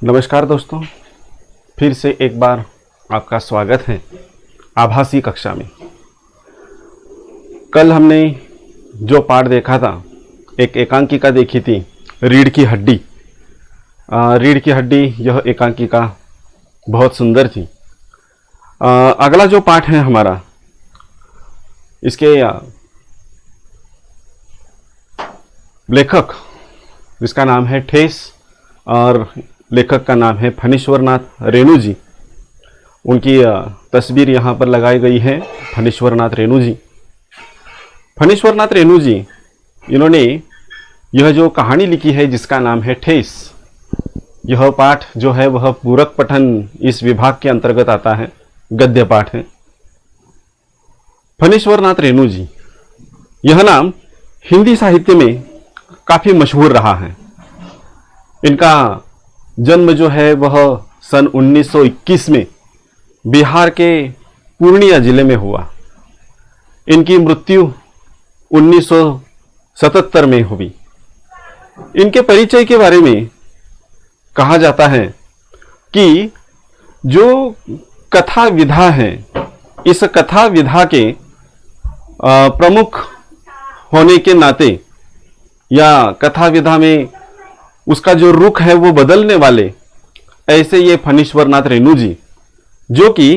नमस्कार दोस्तों, फिर से एक बार आपका स्वागत है आभासी कक्षा में। कल हमने जो पाठ देखा था, एक एकांकिका देखी थी, रीढ़ की हड्डी। रीढ़ की हड्डी यह एकांकिका बहुत सुंदर थी। अगला जो पाठ है हमारा, इसके लेखक जिसका नाम है ठेस और लेखक का नाम है फणीश्वरनाथ रेणु जी। उनकी तस्वीर यहाँ पर लगाई गई है। फणीश्वरनाथ रेणु जी, फणीश्वरनाथ रेणु जी, इन्होंने यह जो कहानी लिखी है जिसका नाम है ठेस, यह पाठ जो है वह पूरक पठन इस विभाग के अंतर्गत आता है, गद्य पाठ है। फणीश्वरनाथ रेणु जी, यह नाम हिंदी साहित्य में काफी मशहूर रहा है। इनका जन्म जो है वह सन 1921 में बिहार के पूर्णिया जिले में हुआ। इनकी मृत्यु 1977 में हुई। इनके परिचय के बारे में कहा जाता है कि जो कथा विधा है, इस कथा विधा के प्रमुख होने के नाते या कथा विधा में उसका जो रुख है वो बदलने वाले, ऐसे ये फणीश्वरनाथ रेणु जी, जो कि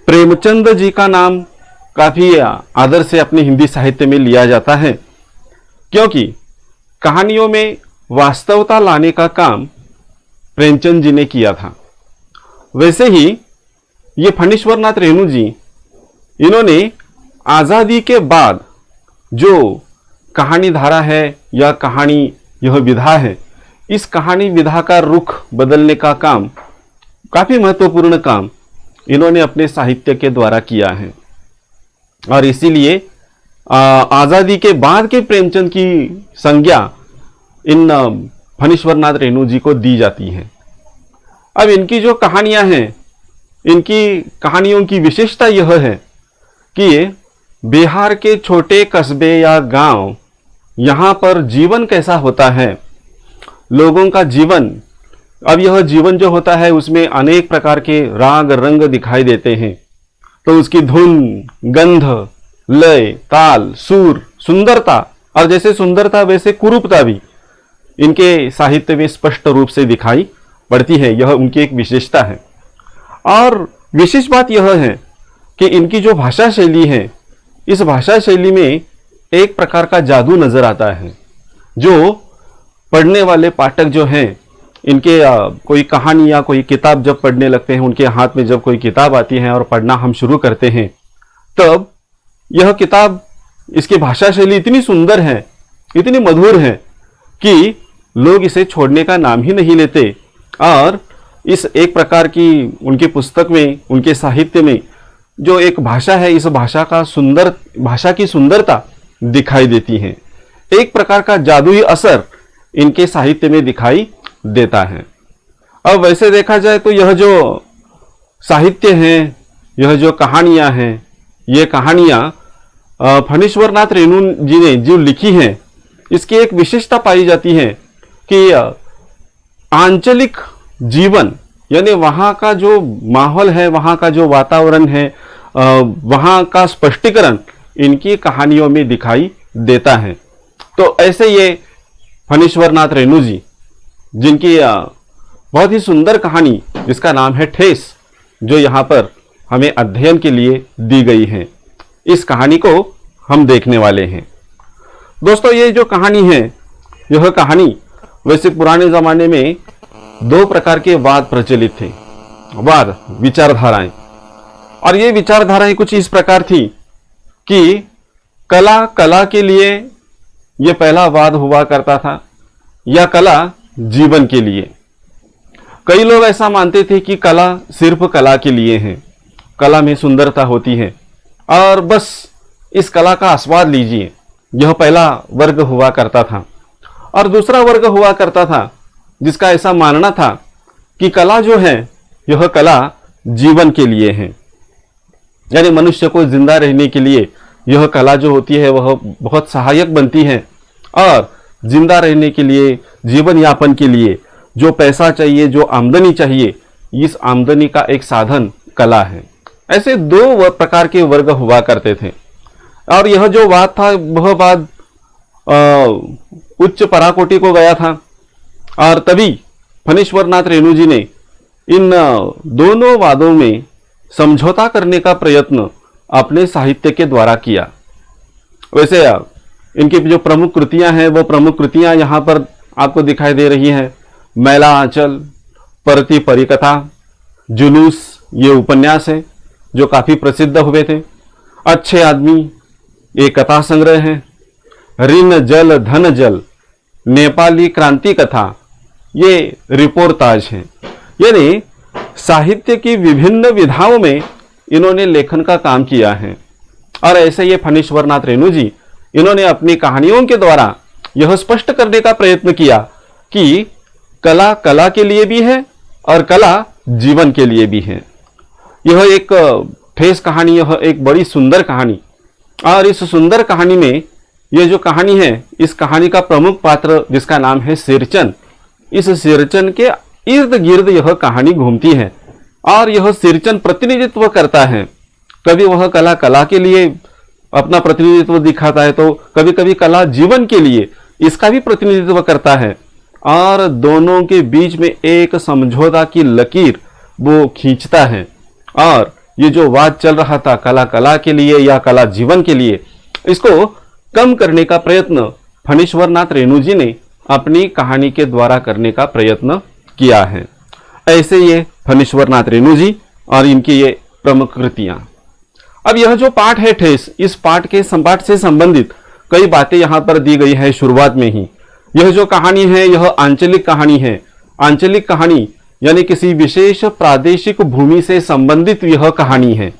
प्रेमचंद जी का नाम काफी आदर से अपने हिंदी साहित्य में लिया जाता है, क्योंकि कहानियों में वास्तवता लाने का काम प्रेमचंद जी ने किया था। वैसे ही ये फणीश्वरनाथ रेणु जी, इन्होंने आजादी के बाद जो कहानी धारा है या कहानी यह विधा है, इस कहानी विधा का रुख बदलने का काम, काफी महत्वपूर्ण काम इन्होंने अपने साहित्य के द्वारा किया है। और इसीलिए आजादी के बाद के प्रेमचंद की संज्ञा इन फणीश्वरनाथ रेणु जी को दी जाती है। अब इनकी जो कहानियां हैं, इनकी कहानियों की विशेषता यह है कि बिहार के छोटे कस्बे या गांव, यहाँ पर जीवन कैसा होता है, लोगों का जीवन। अब यह जीवन जो होता है उसमें अनेक प्रकार के राग रंग दिखाई देते हैं, तो उसकी धुन, गंध, लय, ताल, सुर, सुंदरता, और जैसे सुंदरता वैसे कुरूपता भी इनके साहित्य में स्पष्ट रूप से दिखाई पड़ती है। यह उनकी एक विशेषता है। और विशेष बात यह है कि इनकी जो भाषा शैली है, इस भाषा शैली में एक प्रकार का जादू नजर आता है, जो पढ़ने वाले पाठक जो हैं, इनके कोई कहानी या कोई किताब जब पढ़ने लगते हैं, उनके हाथ में जब कोई किताब आती है और पढ़ना हम शुरू करते हैं, तब यह किताब, इसकी भाषा शैली इतनी सुंदर है, इतनी मधुर है कि लोग इसे छोड़ने का नाम ही नहीं लेते। और इस एक प्रकार की उनकी पुस्तक में, उनके साहित्य में जो एक भाषा है, इस भाषा की सुंदरता दिखाई देती है। एक प्रकार का जादुई असर इनके साहित्य में दिखाई देता है। अब वैसे देखा जाए तो यह जो साहित्य है, यह जो कहानियां हैं, ये कहानियां फणीश्वरनाथ रेणु जी ने जो लिखी हैं, इसकी एक विशेषता पाई जाती है कि आंचलिक जीवन, यानी वहाँ का जो माहौल है, वहाँ का जो वातावरण है, वहाँ का स्पष्टीकरण इनकी कहानियों में दिखाई देता है। तो ऐसे ये फणीश्वरनाथ रेणु जी, जिनकी बहुत ही सुंदर कहानी जिसका नाम है ठेस, जो यहाँ पर हमें अध्ययन के लिए दी गई है, इस कहानी को हम देखने वाले हैं। दोस्तों, ये जो कहानी है, यह कहानी वैसे पुराने जमाने में दो प्रकार के वाद प्रचलित थे, वाद, विचारधाराएं। और ये विचारधाराएं कुछ इस प्रकार थी कि कला के लिए यह पहला वाद हुआ करता था, या कला जीवन के लिए। कई लोग ऐसा मानते थे कि कला सिर्फ कला के लिए है, कला में सुंदरता होती है और बस इस कला का आस्वाद लीजिए, यह पहला वर्ग हुआ करता था। और दूसरा वर्ग हुआ करता था जिसका ऐसा मानना था कि कला जो है, यह कला जीवन के लिए है, यानी मनुष्य को जिंदा रहने के लिए यह कला जो होती है वह बहुत सहायक बनती है और जिंदा रहने के लिए, जीवन यापन के लिए जो पैसा चाहिए, जो आमदनी चाहिए, इस आमदनी का एक साधन कला है। ऐसे दो प्रकार के वर्ग हुआ करते थे। और यह जो वाद था वह वाद उच्च पराकोटि को गया था। और तभी फणीश्वरनाथ रेणु जी ने इन दोनों वादों में समझौता करने का प्रयत्न अपने साहित्य के द्वारा किया। वैसे इनकी जो प्रमुख कृतियां हैं वो प्रमुख कृतियां यहाँ पर आपको दिखाई दे रही हैं। मैला आंचल, परती परिकथा, जुलूस, ये उपन्यास है जो काफी प्रसिद्ध हुए थे। अच्छे आदमी, ये कथा संग्रह है। ऋण जल धन जल, नेपाली क्रांति कथा, ये रिपोर्टाज है। यानी साहित्य की विभिन्न विधाओं में इन्होंने लेखन का काम किया है। और ऐसे ये फणीश्वरनाथ रेणु जी, इन्होंने अपनी कहानियों के द्वारा यह स्पष्ट करने का प्रयत्न किया कि कला कला के लिए भी है और कला जीवन के लिए भी है। यह एक ठेस कहानी, यह एक बड़ी सुंदर कहानी। और इस सुंदर कहानी में यह जो कहानी है, इस कहानी का प्रमुख पात्र जिसका नाम है सिरचन, इस सिरचन के इर्द गिर्द यह कहानी घूमती है। और यह सिरचन प्रतिनिधित्व करता है। कभी वह कला कला के लिए अपना प्रतिनिधित्व दिखाता है, तो कभी कभी कला जीवन के लिए इसका भी प्रतिनिधित्व करता है। और दोनों के बीच में एक समझौता की लकीर वो खींचता है। और ये जो वाद चल रहा था कला कला के लिए या कला जीवन के लिए, इसको कम करने का प्रयत्न फणीश्वरनाथ रेणु जी ने अपनी कहानी के द्वारा करने का प्रयत्न किया है। ऐसे ये फणीश्वरनाथ रेणु जी और इनकी ये प्रमुख कृतियां। अब यह जो पाठ है ठेस, इस पाठ के संपाठ से संबंधित कई बातें यहां पर दी गई है शुरुआत में ही। यह जो कहानी है यह आंचलिक कहानी है। आंचलिक कहानी यानी किसी विशेष प्रादेशिक भूमि से संबंधित यह कहानी है।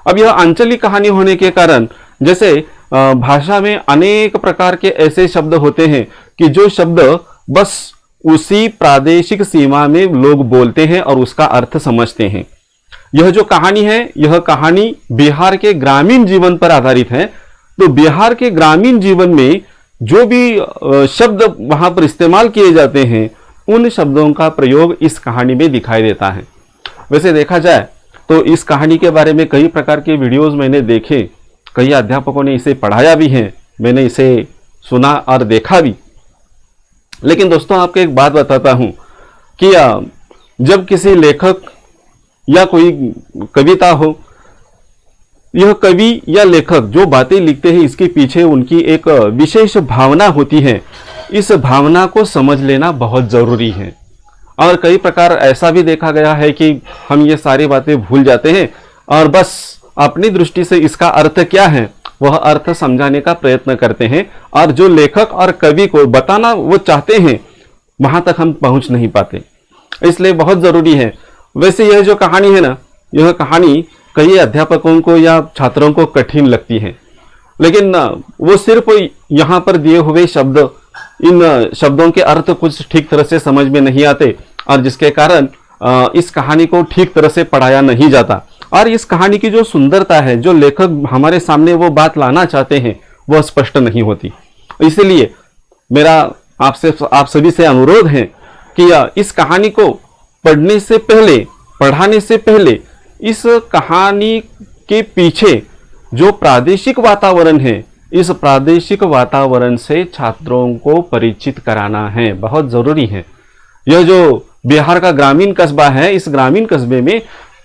अब यह आंचलिक कहानी होने के कारण, जैसे भाषा में अनेक प्रकार के ऐसे शब्द होते हैं कि जो शब्द बस उसी प्रादेशिक सीमा में लोग बोलते हैं और उसका अर्थ समझते हैं। यह जो कहानी है, यह कहानी बिहार के ग्रामीण जीवन पर आधारित है। तो बिहार के ग्रामीण जीवन में जो भी शब्द वहां पर इस्तेमाल किए जाते हैं, उन शब्दों का प्रयोग इस कहानी में दिखाई देता है। वैसे देखा जाए तो इस कहानी के बारे में कई प्रकार के वीडियोस मैंने देखे, कई अध्यापकों ने इसे पढ़ाया भी है, मैंने इसे सुना और देखा भी। लेकिन दोस्तों आपको एक बात बताता हूं कि जब किसी लेखक या कोई कविता हो, यह कवि या लेखक जो बातें लिखते हैं इसके पीछे उनकी एक विशेष भावना होती है। इस भावना को समझ लेना बहुत जरूरी है। और कई प्रकार ऐसा भी देखा गया है कि हम ये सारी बातें भूल जाते हैं और बस अपनी दृष्टि से इसका अर्थ क्या है वह अर्थ समझाने का प्रयत्न करते हैं, और जो लेखक और कवि को बताना वो चाहते हैं वहां तक हम पहुंच नहीं पाते। इसलिए बहुत जरूरी है। वैसे यह जो कहानी है ना, यह कहानी कई अध्यापकों को या छात्रों को कठिन लगती है, लेकिन वो सिर्फ यहाँ पर दिए हुए शब्द, इन शब्दों के अर्थ कुछ ठीक तरह से समझ में नहीं आते, और जिसके कारण इस कहानी को ठीक तरह से पढ़ाया नहीं जाता। और इस कहानी की जो सुंदरता है, जो लेखक हमारे सामने वो बात लाना चाहते हैं, वह स्पष्ट नहीं होती। इसलिए मेरा आप सभी से अनुरोध है कि इस कहानी को पढ़ने से पहले, पढ़ाने से पहले इस कहानी के पीछे जो प्रादेशिक वातावरण है, इस प्रादेशिक वातावरण से छात्रों को परिचित कराना है, बहुत जरूरी है। यह जो बिहार का ग्रामीण कस्बा है, इस ग्रामीण कस्बे में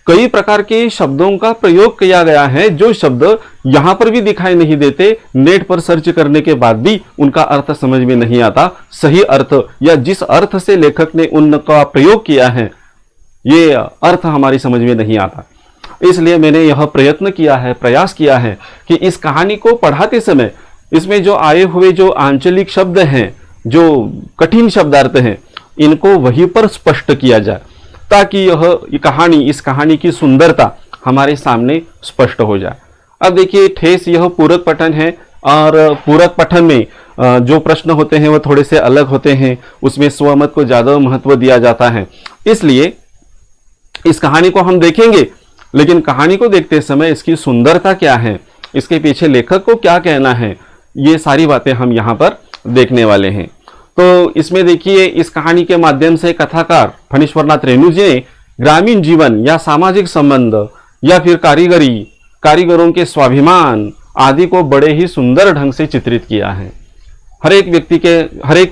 कई प्रकार के शब्दों का प्रयोग किया गया है जो शब्द यहां पर भी दिखाई नहीं देते। नेट पर सर्च करने के बाद भी उनका अर्थ समझ में नहीं आता। सही अर्थ या जिस अर्थ से लेखक ने उनका प्रयोग किया है, ये अर्थ हमारी समझ में नहीं आता। इसलिए मैंने यह प्रयत्न किया है, प्रयास किया है कि इस कहानी को पढ़ाते समय इसमें जो आए हुए जो आंचलिक शब्द हैं, जो कठिन शब्दार्थ हैं, इनको वहीं पर स्पष्ट किया जाए, ताकि यह कहानी, इस कहानी की सुंदरता हमारे सामने स्पष्ट हो जाए। अब देखिए ठेस यह पूरक पठन है, और पूरक पठन में जो प्रश्न होते हैं वो थोड़े से अलग होते हैं, उसमें स्वमत को ज्यादा महत्व दिया जाता है। इसलिए इस कहानी को हम देखेंगे, लेकिन कहानी को देखते समय इसकी सुंदरता क्या है, इसके पीछे लेखक को क्या कहना है, ये सारी बातें हम यहाँ पर देखने वाले हैं। तो इसमें देखिए, इस कहानी के माध्यम से कथाकार फणीश्वरनाथ रेणु जी ने ग्रामीण जीवन या सामाजिक संबंध या फिर कारीगरों के स्वाभिमान आदि को बड़े ही सुंदर ढंग से चित्रित किया है। हर एक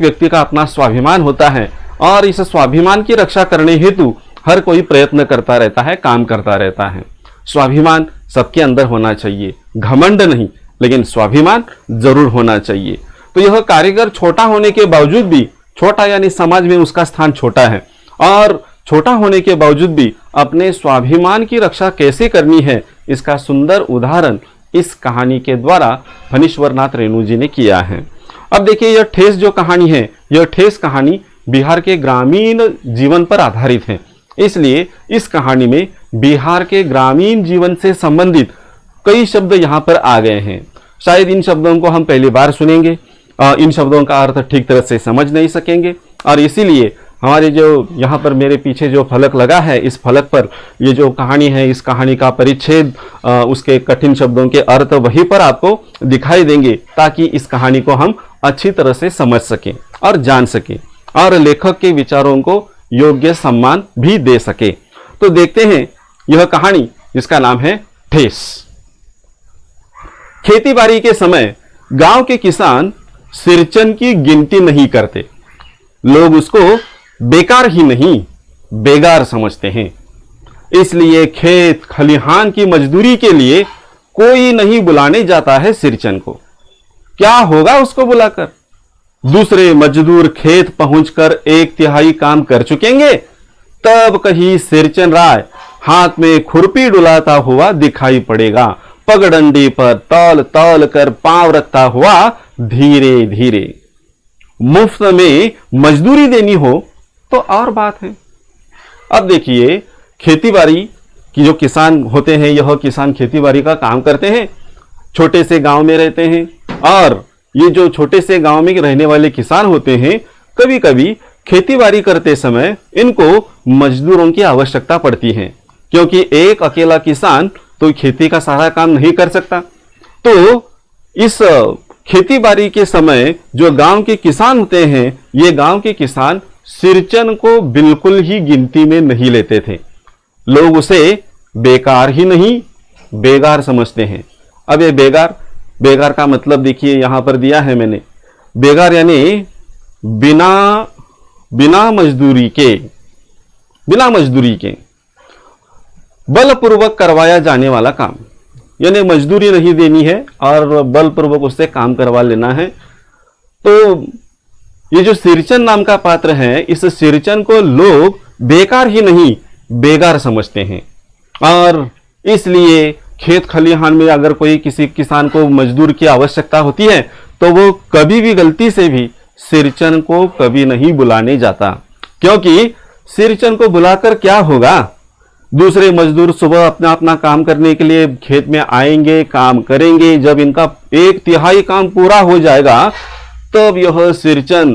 व्यक्ति का अपना स्वाभिमान होता है और इस स्वाभिमान की रक्षा करने हेतु हर कोई प्रयत्न करता रहता है, काम करता रहता है। स्वाभिमान सबके अंदर होना चाहिए, घमंड नहीं, लेकिन स्वाभिमान जरूर होना चाहिए। तो यह कारीगर छोटा होने के बावजूद भी, छोटा यानी समाज में उसका स्थान छोटा है, और छोटा होने के बावजूद भी अपने स्वाभिमान की रक्षा कैसे करनी है, इसका सुंदर उदाहरण इस कहानी के द्वारा फणीश्वरनाथ रेणु जी ने किया है। अब देखिए, यह ठेस जो कहानी है, यह ठेस कहानी बिहार के ग्रामीण जीवन पर आधारित है। इसलिए इस कहानी में बिहार के ग्रामीण जीवन से संबंधित कई शब्द यहाँ पर आ गए हैं। शायद इन शब्दों को हम पहली बार सुनेंगे, इन शब्दों का अर्थ ठीक तरह से समझ नहीं सकेंगे, और इसीलिए हमारे जो यहाँ पर मेरे पीछे जो फलक लगा है, इस फलक पर ये जो कहानी है, इस कहानी का परिच्छेद, उसके कठिन शब्दों के अर्थ वहीं पर आपको दिखाई देंगे, ताकि इस कहानी को हम अच्छी तरह से समझ सकें और जान सकें और लेखक के विचारों को योग्य सम्मान भी दे सके। तो देखते हैं यह कहानी जिसका नाम है ठेस। खेती बाड़ी के समय गांव के किसान सिरचन की गिनती नहीं करते। लोग उसको बेकार ही नहीं, बेगार समझते हैं। इसलिए खेत खलिहान की मजदूरी के लिए कोई नहीं बुलाने जाता है सिरचन को। क्या होगा उसको बुलाकर? दूसरे मजदूर खेत पहुंचकर 1/3 काम कर चुकेंगे, तब कहीं सिरचन राय हाथ में खुरपी डुलाता हुआ दिखाई पड़ेगा, पगडंडी पर तौल तौल कर पांव रखता हुआ धीरे धीरे। मुफ्त में मजदूरी देनी हो तो और बात है। अब देखिए, खेतीबाड़ी की जो किसान होते हैं, यह किसान खेतीबाड़ी का काम करते हैं, छोटे से गांव में रहते हैं, और ये जो छोटे से गांव में रहने वाले किसान होते हैं, कभी कभी खेतीबाड़ी करते समय इनको मजदूरों की आवश्यकता पड़ती है, क्योंकि एक अकेला किसान तो खेती का सारा काम नहीं कर सकता। तो इस खेतीबाड़ी के समय जो गांव के किसान होते हैं, ये गांव के किसान सिरचन को बिल्कुल ही गिनती में नहीं लेते थे। लोग उसे बेकार ही नहीं, बेगार समझते हैं। अब ये बेगार का मतलब देखिए यहां पर दिया है मैंने। बेगार यानी बिना मजदूरी के बलपूर्वक करवाया जाने वाला काम, यानी मजदूरी नहीं देनी है और बलपूर्वक उससे काम करवा लेना है। तो ये जो सिरचन नाम का पात्र है, इस सिरचन को लोग बेकार ही नहीं, बेगार समझते हैं, और इसलिए खेत खलिहान में अगर कोई किसी किसान को मजदूर की आवश्यकता होती है, तो वो कभी भी गलती से भी सिरचन को कभी नहीं बुलाने जाता, क्योंकि सिरचन को बुलाकर क्या होगा? दूसरे मजदूर सुबह अपना काम करने के लिए खेत में आएंगे, काम करेंगे। जब इनका 1/3 काम पूरा हो जाएगा, तब यह सिरचन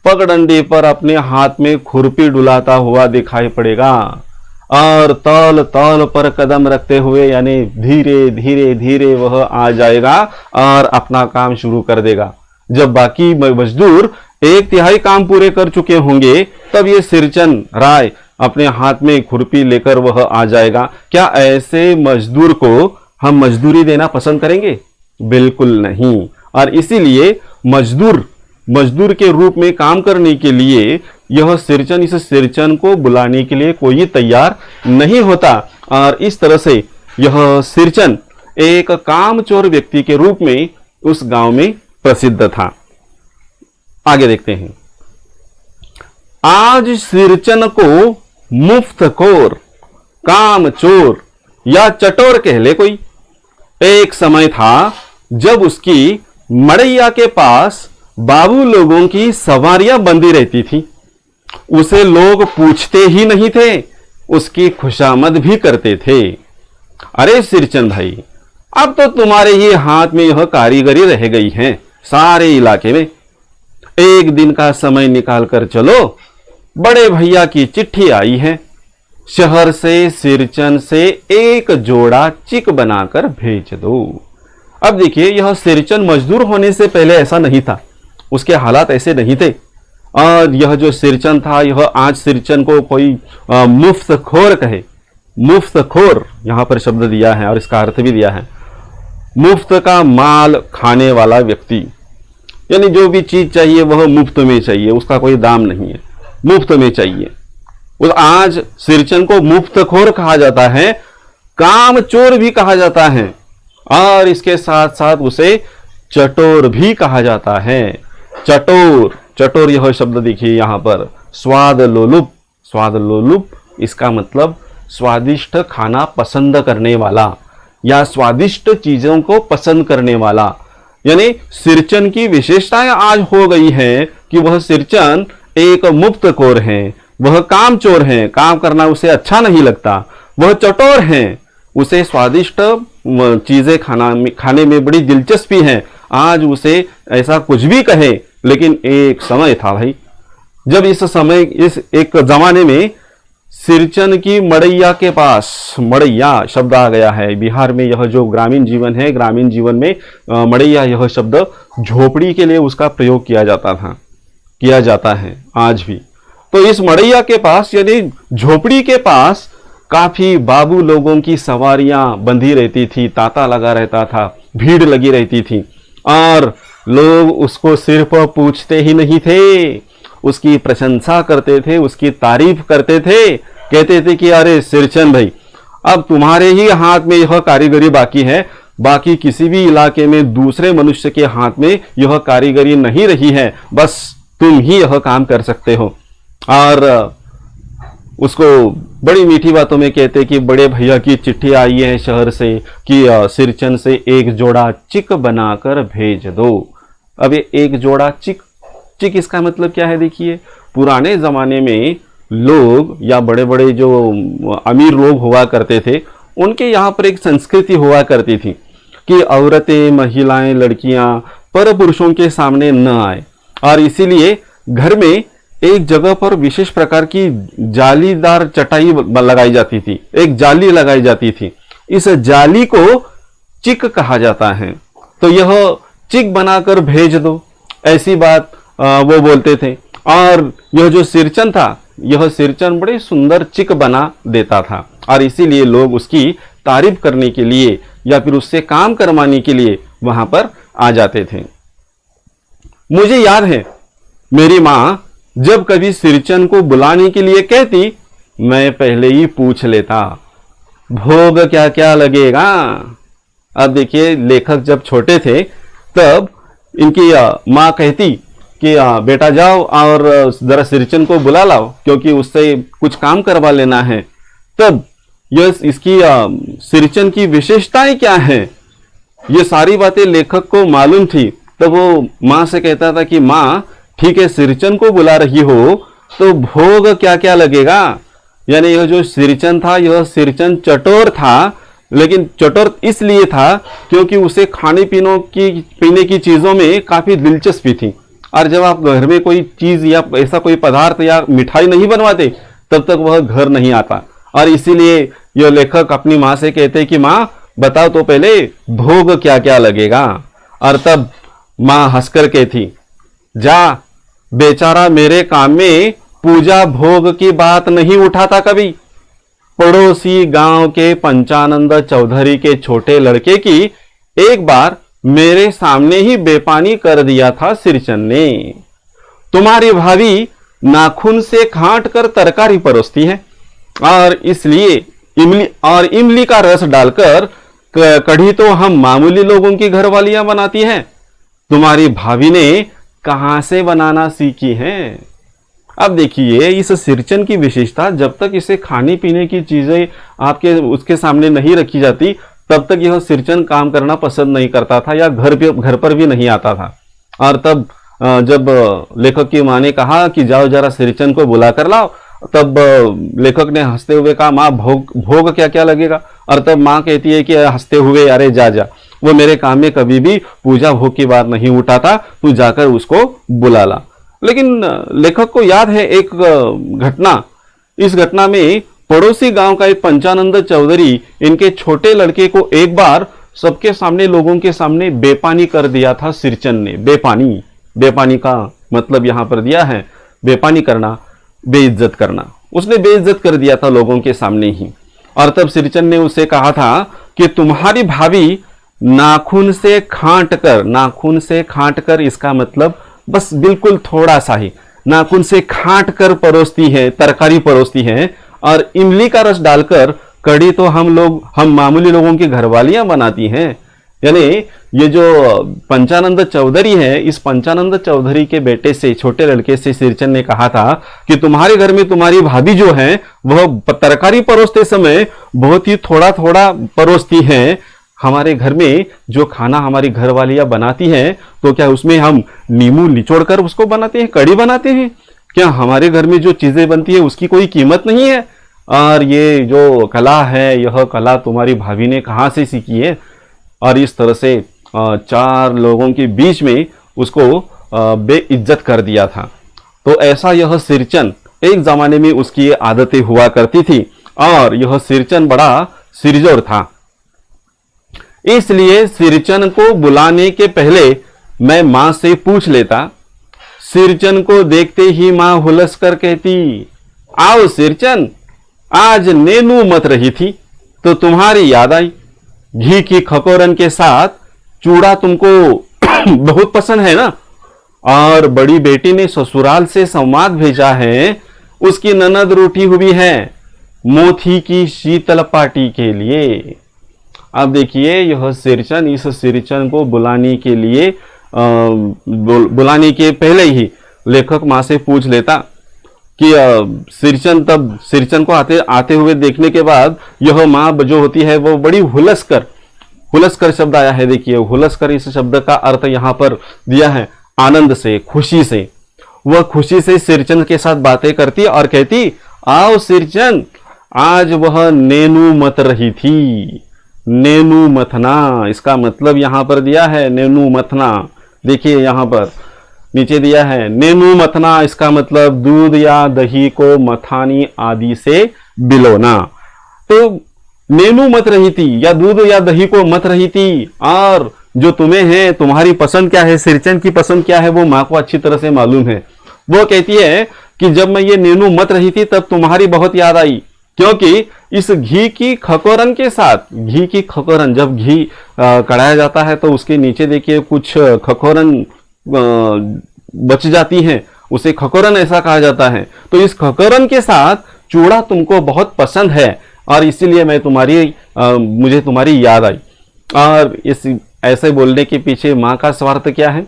पगडंडी पर अपने हाथ में खुरपी डुलाता हुआ दिखाई पड़ेगा, और तौल तौल पर कदम रखते हुए, यानी धीरे धीरे धीरे वह आ जाएगा और अपना काम शुरू कर देगा। जब बाकी मजदूर 1/3 काम पूरे कर चुके होंगे, तब ये सिरचन राय अपने हाथ में खुरपी लेकर वह आ जाएगा। क्या ऐसे मजदूर को हम मजदूरी देना पसंद करेंगे? बिल्कुल नहीं। और इसीलिए मजदूर के रूप में काम करने के लिए यह सिरचन, इस सिरचन को बुलाने के लिए कोई तैयार नहीं होता, और इस तरह से यह सिरचन एक कामचोर व्यक्ति के रूप में उस गांव में प्रसिद्ध था। आगे देखते हैं। आज सिरचन को मुफ्तखोर, कामचोर या चटोर कह ले कोई। एक समय था जब उसकी मड़ैया के पास बाबू लोगों की सवारियां बंधी रहती थी। उसे लोग पूछते ही नहीं थे, उसकी खुशामद भी करते थे। अरे सिरचन भाई, अब तो तुम्हारे ही हाथ में यह कारीगरी रह गई है सारे इलाके में। एक दिन का समय निकाल कर चलो, बड़े भैया की चिट्ठी आई है। शहर से सिरचन से एक जोड़ा चिक बनाकर भेज दो। अब देखिए, यह सिरचन मजदूर होने से पहले ऐसा नहीं था, उसके हालात ऐसे नहीं थे। और यह जो सिरचन था, यह आज सिरचन को कोई मुफ्तखोर कहे, मुफ्तखोर यहां पर शब्द दिया है और इसका अर्थ भी दिया है, मुफ्त का माल खाने वाला व्यक्ति। यानी जो भी चीज चाहिए वह मुफ्त में चाहिए, उसका कोई दाम नहीं है, मुफ्त में चाहिए। उस आज सिरचन को मुफ्तखोर कहा जाता है, काम चोर भी कहा जाता है, और इसके साथ साथ उसे चटोर भी कहा जाता है। चटोर, चटोर यह शब्द देखिए यहां पर, स्वाद लोलुप, स्वाद लोलुप इसका मतलब स्वादिष्ट खाना पसंद करने वाला या स्वादिष्ट चीजों को पसंद करने वाला। यानी सिरचन की विशेषताएं आज हो गई है कि वह सिरचन एक मुफ्तखोर है, वह काम चोर है, काम करना उसे अच्छा नहीं लगता, वह चटोर है, उसे स्वादिष्ट चीजें खाने में बड़ी दिलचस्पी है। आज उसे ऐसा कुछ भी कहे, लेकिन एक समय था भाई, जब इस एक जमाने में सिरचन की मड़ैया के पास, मड़ैया शब्द आ गया है बिहार में। यह जो ग्रामीण जीवन है, ग्रामीण जीवन में मड़ैया यह शब्द झोपड़ी के लिए उसका प्रयोग किया जाता है आज भी। तो इस मड़ैया के पास यानी झोपड़ी के पास काफी बाबू लोगों की सवारियां बंधी रहती थी, तांता लगा रहता था, भीड़ लगी रहती थी, और लोग उसको सिर्फ पूछते ही नहीं थे, उसकी प्रशंसा करते थे, उसकी तारीफ करते थे, कहते थे कि अरे सिरचन भाई, अब तुम्हारे ही हाथ में यह कारीगरी बाकी है, बाकी किसी भी इलाके में दूसरे मनुष्य के हाथ में यह कारीगरी नहीं रही है, बस तुम ही यह काम कर सकते हो। और उसको बड़ी मीठी बातों में कहते कि बड़े भैया की चिट्ठी आई है शहर से कि सिरचन से एक जोड़ा चिक बनाकर भेज दो। अब ये एक जोड़ा चिक, चिक इसका मतलब क्या है देखिए, पुराने जमाने में लोग या बड़े बड़े जो अमीर लोग हुआ करते थे, उनके यहाँ पर एक संस्कृति हुआ करती थी कि औरतें, महिलाएं, लड़कियां पर पुरुषों के सामने न आए, और इसीलिए घर में एक जगह पर विशेष प्रकार की जालीदार चटाई लगाई जाती थी, एक जाली लगाई जाती थी। इस जाली को चिक कहा जाता है। तो यह चिक बनाकर भेज दो, ऐसी बात वो बोलते थे। और यह जो सिरचन था, यह सिरचन बड़े सुंदर चिक बना देता था, और इसीलिए लोग उसकी तारीफ करने के लिए या फिर उससे काम करवाने के लिए वहां पर आ जाते थे। मुझे याद है मेरी मां जब कभी सिरचन को बुलाने के लिए कहती, मैं पहले ही पूछ लेता भोग क्या क्या लगेगा। अब देखिए, लेखक जब छोटे थे तब इनकी मां कहती कि बेटा जाओ और जरा सिरचन को बुला लाओ, क्योंकि उससे कुछ काम करवा लेना है। तब यह इसकी सिरचन की विशेषताएं क्या हैं, ये सारी बातें लेखक को मालूम थी। तब वो मां से कहता था कि मां ठीक है, सिरचन को बुला रही हो तो भोग क्या क्या लगेगा। यानी यह जो सिरचन था, यह सिरचन चटोर था, लेकिन चटोर इसलिए था क्योंकि उसे खाने पीने की चीजों में काफी दिलचस्पी थी। और जब आप घर में कोई चीज या ऐसा कोई पदार्थ या मिठाई नहीं बनवाते, तब तक वह घर नहीं आता। और इसीलिए यह लेखक अपनी मां से कहते कि मां बताओ तो पहले भोग क्या क्या लगेगा। और तब मां हंसकर कहती, जा बेचारा मेरे काम में पूजा भोग की बात नहीं उठाता कभी। पड़ोसी गांव के पंचानंद चौधरी के छोटे लड़के की एक बार मेरे सामने ही बेपानी कर दिया था सिरचन ने। तुम्हारी भाभी नाखून से खांट कर तरकारी परोसती है, और इसलिए इमली का रस डालकर कढ़ी तो हम मामूली लोगों की घरवालियां बनाती हैं। तुम्हारी भाभी ने कहां से बनाना सीखी है। अब देखिए, इस सिरचन की विशेषता, जब तक इसे खाने पीने की चीजें उसके सामने नहीं रखी जाती, तब तक यह सिरचन काम करना पसंद नहीं करता था या घर पर भी नहीं आता था। और तब जब लेखक की मां ने कहा कि जाओ जरा सिरचन को बुला कर लाओ, तब लेखक ने हंसते हुए कहा, मां भोग क्या क्या लगेगा। और तब मां कहती है कि हंसते हुए, अरे जा जा, वो मेरे काम में कभी भी पूजा भोग की बात नहीं उठाता, तू जाकर उसको बुला ला। लेकिन लेखक को याद है एक घटना। इस घटना में पड़ोसी गांव का एक पंचानंद चौधरी इनके छोटे लड़के को एक बार सबके सामने, लोगों के सामने बेपानी कर दिया था सिरचन ने। बेपानी का मतलब यहां पर दिया है बेपानी करना, बेइज्जत करना। उसने बेइज्जत कर दिया था लोगों के सामने ही। और तब सिरचन ने उसे कहा था कि तुम्हारी भाभी नाखून से खांट कर, इसका मतलब बस बिल्कुल थोड़ा सा ही नाखून से खांट कर परोसती है, तरकारी परोसती है, और इमली का रस डालकर कड़ी तो हम मामूली लोगों की घरवालियां बनाती हैं। यानी ये जो पंचानंद चौधरी है, इस पंचानंद चौधरी के बेटे से, छोटे लड़के से सिरचन ने कहा था कि तुम्हारे घर में तुम्हारी भाभी जो है वह तरकारी परोसते समय बहुत ही थोड़ा थोड़ा परोसती है। हमारे घर में जो खाना हमारी घरवालियां बनाती हैं तो क्या उसमें हम नींबू निचोड़ कर उसको बनाते हैं, कड़ी बनाते हैं? क्या हमारे घर में जो चीजें बनती है उसकी कोई कीमत नहीं है? और ये जो कला है, यह कला तुम्हारी भाभी ने कहाँ से सीखी है? और इस तरह से 4 लोगों के बीच में उसको बेइज्जत कर दिया था। तो ऐसा यह सिरचन, एक जमाने में उसकी ये आदतें हुआ करती थी, और यह सिरचन बड़ा सिरजोर था। इसलिए सिरचन को बुलाने के पहले मैं मां से पूछ लेता। सिरचन को देखते ही मां हुलस कर कहती, आओ सिरचन, आज नेनू मत रही थी तो तुम्हारी याद आई। घी की खकोरन के साथ चूड़ा तुमको बहुत पसंद है ना? और बड़ी बेटी ने ससुराल से संवाद भेजा है, उसकी ननद रूठी हुई है मोती की शीतल पार्टी के लिए। अब देखिए, यह सिरचन, इस सिरचन को बुलाने के लिए बुलाने के पहले ही लेखक मां से पूछ लेता कि सिरचन को आते हुए देखने के बाद यह मां जो होती है वो बड़ी हुलसकर शब्द आया है। देखिए, हुलसकर, इस शब्द का अर्थ यहां पर दिया है आनंद से, खुशी से। वह खुशी से सिरचन के साथ बातें करती और कहती, आओ सिरचन, आज वह नेनू मत रही थी। नेनू मथना, इसका मतलब यहां पर दिया है नेनू मथना। देखिए यहां पर नीचे दिया है नेनू मथना, इसका मतलब दूध या दही को मथानी आदि से बिलोना। तो नेनू मत रही थी या दूध या दही को मत रही थी। और जो तुम्हें है, तुम्हारी पसंद क्या है, सिरचन की पसंद क्या है, वो मां को अच्छी तरह से मालूम है। वो कहती है कि जब मैं ये नेनू मत रही थी तब तुम्हारी बहुत याद आई, क्योंकि इस घी की खकोरन के साथ, घी की खकोरन, जब घी कढ़ाया जाता है तो उसके नीचे देखिए कुछ खकोरन बच जाती हैं, उसे खकोरन ऐसा कहा जाता है। तो इस खकोरन के साथ चूड़ा तुमको बहुत पसंद है और इसीलिए मुझे तुम्हारी याद आई। और इस ऐसे बोलने के पीछे माँ का स्वार्थ क्या है?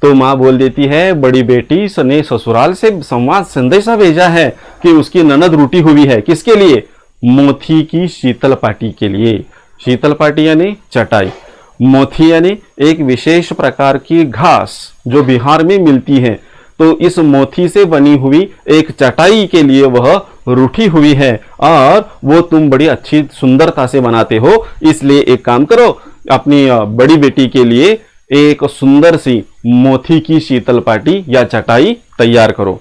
तो माँ बोल देती है, बड़ी बेटी ने ससुराल से संवाद संदेशा भेजा है कि उसकी ननद रूठी हुई है। किसके लिए? मोती की शीतल पार्टी के लिए। शीतल पार्टी यानी चटाई, मोती यानी एक विशेष प्रकार की घास जो बिहार में मिलती है। तो इस मोती से बनी हुई एक चटाई के लिए वह रूठी हुई है और वो तुम बड़ी अच्छी सुंदरता से बनाते हो। इसलिए एक काम करो, अपनी बड़ी बेटी के लिए एक सुंदर सी मोती की शीतल पार्टी या चटाई तैयार करो।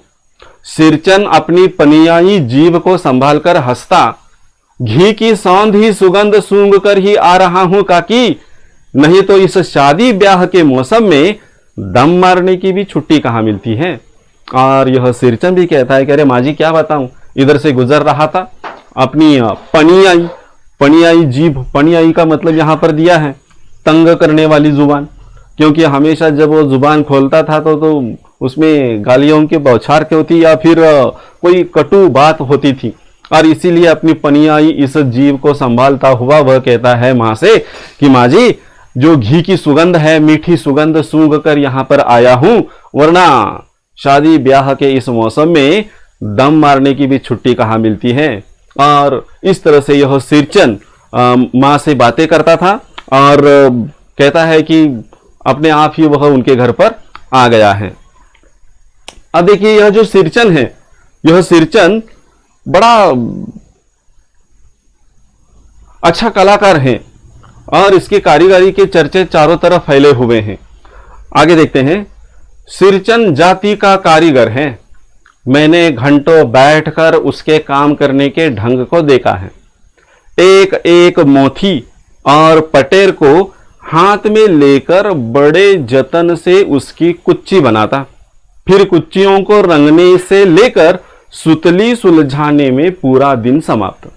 सिरचन अपनी पनियाई जीभ को संभालकर हंसता, घी की सौंधी सुगंध सूंघ कर ही आ रहा हूं काकी, नहीं तो इस शादी ब्याह के मौसम में दम मारने की भी छुट्टी कहां मिलती है। और यह सिरचन भी कहता है कि अरे माँ जी क्या बताऊं, इधर से गुजर रहा था, अपनी पनियाई जीभ, पनियाई का मतलब यहां पर दिया है तंग करने वाली जुबान, क्योंकि हमेशा जब वो जुबान खोलता था तो उसमें गालियों की बौछार की होती या फिर कोई कटु बात होती थी। और इसीलिए अपनी पनियाई इस जीव को संभालता हुआ वह कहता है माँ से कि माँ जी, जो घी की सुगंध है, मीठी सुगंध सूंघ कर यहाँ पर आया हूं, वरना शादी ब्याह के इस मौसम में दम मारने की भी छुट्टी कहाँ मिलती है। और इस तरह से यह सिरचन माँ से बातें करता था और कहता है कि अपने आप ही वह उनके घर पर आ गया है। अब देखिए, यह जो सिरचन है, यह सिरचन बड़ा अच्छा कलाकार है और इसकी कारीगरी के चर्चे चारों तरफ फैले हुए हैं। आगे देखते हैं। सिरचन जाति का कारीगर है, मैंने घंटों बैठकर उसके काम करने के ढंग को देखा है। एक एक मोती और पटेर को हाथ में लेकर बड़े जतन से उसकी कुच्ची बनाता, फिर कुच्चियों को रंगने से लेकर सुतली सुलझाने में पूरा दिन समाप्त।